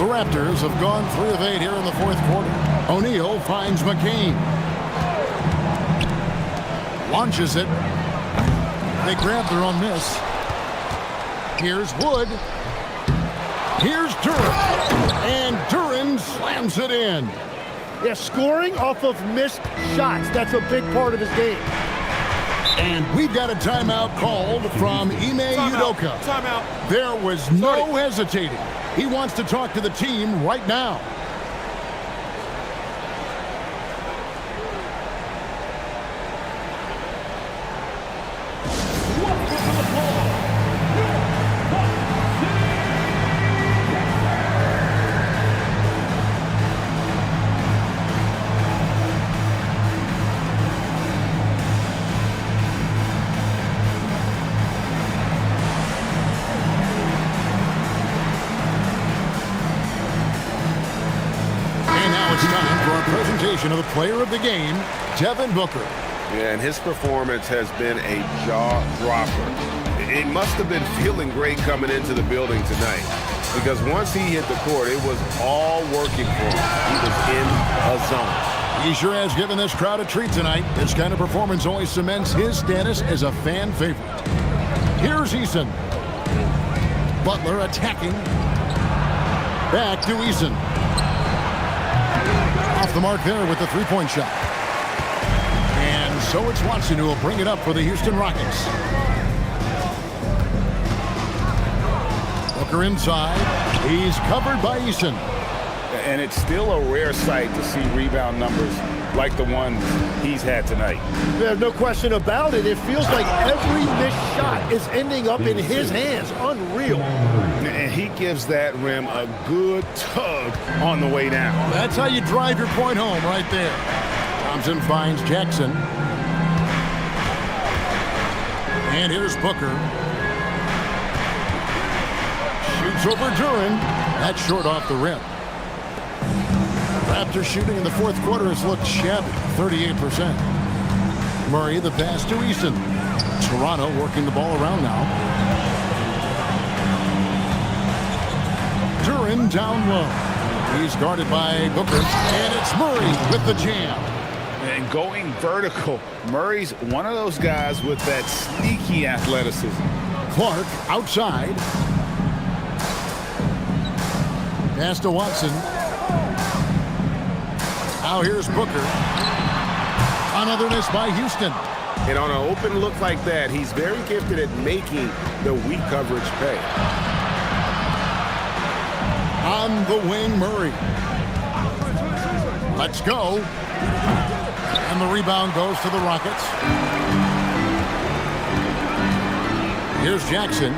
The Raptors have gone 3 of 8 here in the fourth quarter. O'Neal finds McCain. Launches it. They grab their own miss. Here's Wood. Here's Duren. And Duren slams it in. Yeah, scoring off of missed shots. That's a big part of his game. And we've got a timeout called from Ime Udoka. Timeout. There was no hesitating. He wants to talk to the team right now. Presentation of the player of the game, Devin Booker. Yeah, and his performance has been a jaw-dropper. It must have been feeling great coming into the building tonight, because once he hit the court, it was all working for him. He was in a zone. He sure has given this crowd a treat tonight. This kind of performance only cements his status as a fan favorite. Here's Eason. Butler attacking. Back to Eason. Off the mark there with the three-point shot. And so it's Watson who will bring it up for the Houston Rockets. Booker inside. He's covered by Eason. And it's still a rare sight to see rebound numbers like the ones he's had tonight. There's no question about it. It feels like every missed shot is ending up in his hands. Unreal. And he gives that rim a good tug on the way down. That's how you drive your point home right there. Thompson finds Jackson. And here's Booker. Shoots over Duren. That's short off the rim. Raptors shooting in the fourth quarter has looked shabby, 38%. Murray the pass to Eason. Toronto working the ball around now. Duren down low. He's guarded by Booker. And it's Murray with the jam. And going vertical. Murray's one of those guys with that sneaky athleticism. Clark outside. Pass to Watson. Now here's Booker. Another miss by Houston. And on an open look like that, he's very gifted at making the weak coverage pay. On the wing, Murray. Let's go. And the rebound goes to the Rockets. Here's Jackson.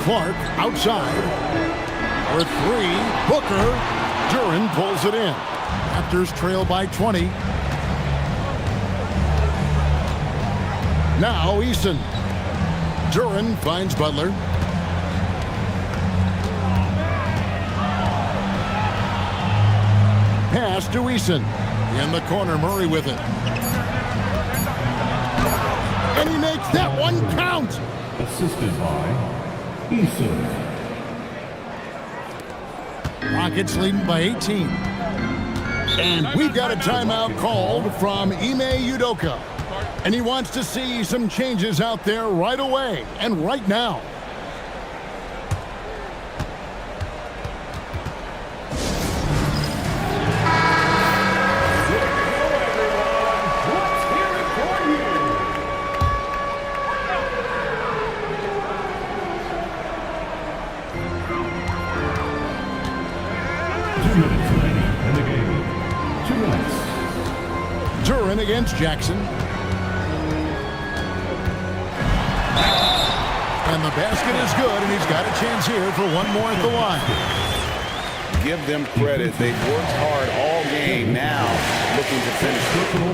Clark outside. For three. Booker. Duren pulls it in. Raptors trail by 20. Now Eason. Duren finds Butler. Pass to Eason. In the corner, Murray with it. And he makes that one count. Assisted by Eason. Rockets leading by 18. And we've got a timeout called from Ime Udoka. And he wants to see some changes out there right away and right now. Duren against Jackson. And the basket is good, and he's got a chance here for one more at the line. Give them credit. They've worked hard all game, now looking to finish.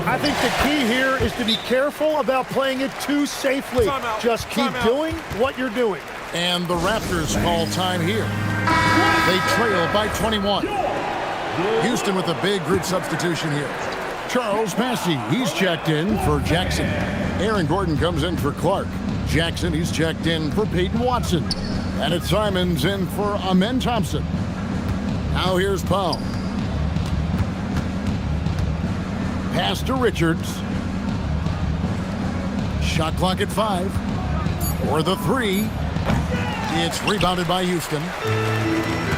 I think the key here is to be careful about playing it too safely. Just keep doing what you're doing. And the Raptors call time here. They trail by 21. Houston with a big group substitution here. Charles Massey, he's checked in for Jackson. Aaron Gordon comes in for Clark. Jackson, he's checked in for Peyton Watson. And it's Simons in for Amen Thompson. Now here's Powell. Pass to Richards. Shot clock at 5. For the 3. It's rebounded by Houston.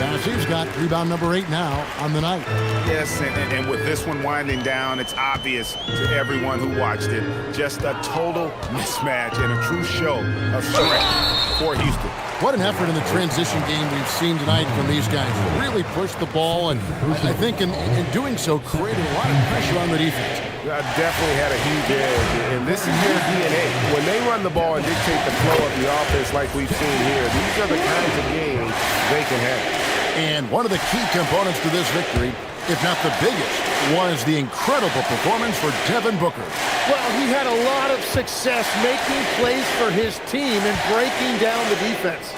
Massey's got rebound number 8 now on the night. Yes, and with this one winding down, it's obvious to everyone who watched it. Just a total mismatch and a true show of strength for Houston. What an effort in the transition game we've seen tonight from these guys. Really pushed the ball, and I think in doing so created a lot of pressure on the defense. Definitely had a huge edge, and this is their DNA. When they run the ball and dictate the flow of the offense like we've seen here, these are the kinds of games they can have. And one of the key components to this victory, if not the biggest, was the incredible performance for Devin Booker. Well, he had a lot of success making plays for his team and breaking down the defense.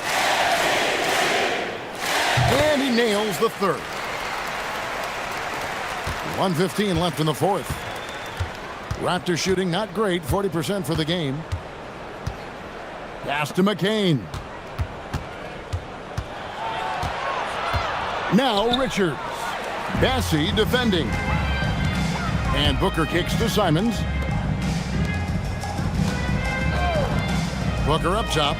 And he nails the third. 1:15 left in the fourth. Raptors shooting not great, 40% for the game. Pass to McCain. Now Richards. Massey defending. And Booker kicks to Simons. Booker up top.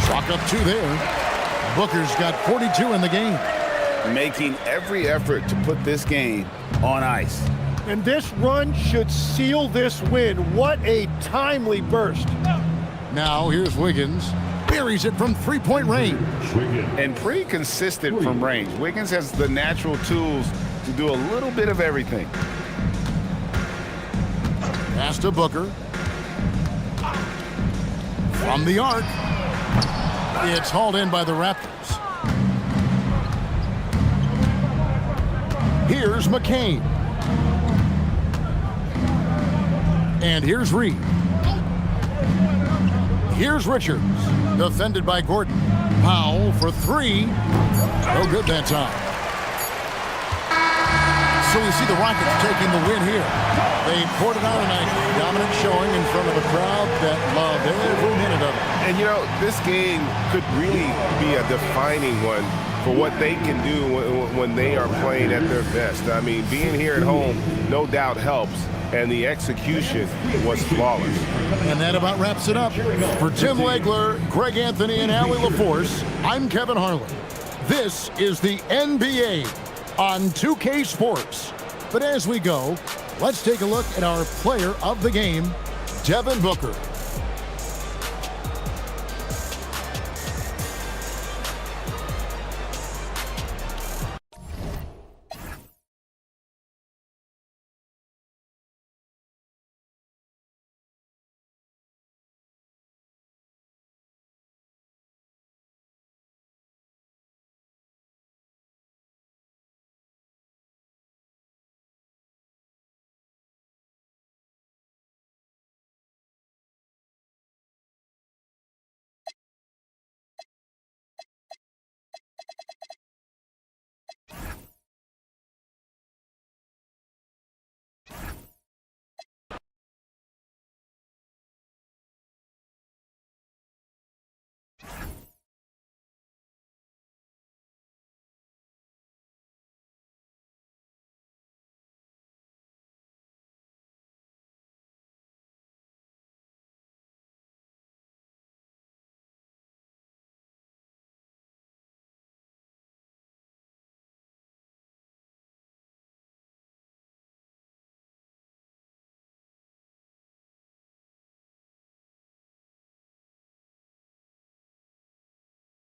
Chalk up 2 there. Booker's got 42 in the game. Making every effort to put this game on ice. And this run should seal this win. What a timely burst. Now here's Wiggins. Buries it from three-point range. And pretty consistent from range. Wiggins has the natural tools to do a little bit of everything. Pass to Booker. From the arc. It's hauled in by the Raptors. Here's McCain. And here's Reed. Here's Richards. Defended by Gordon. Powell for 3. No good that time. So we see the Rockets taking the win here. They poured it on tonight. Dominant showing in front of a crowd that loved every minute of it. And, you know, this game could really be a defining one for what they can do when they are playing at their best. I mean, being here at home no doubt helps, and the execution was flawless. And that about wraps it up. For Tim Legler, Greg Anthony, and Allie LaForce, I'm Kevin Harlan. This is the NBA on 2K Sports. But as we go, let's take a look at our player of the game, Devin Booker.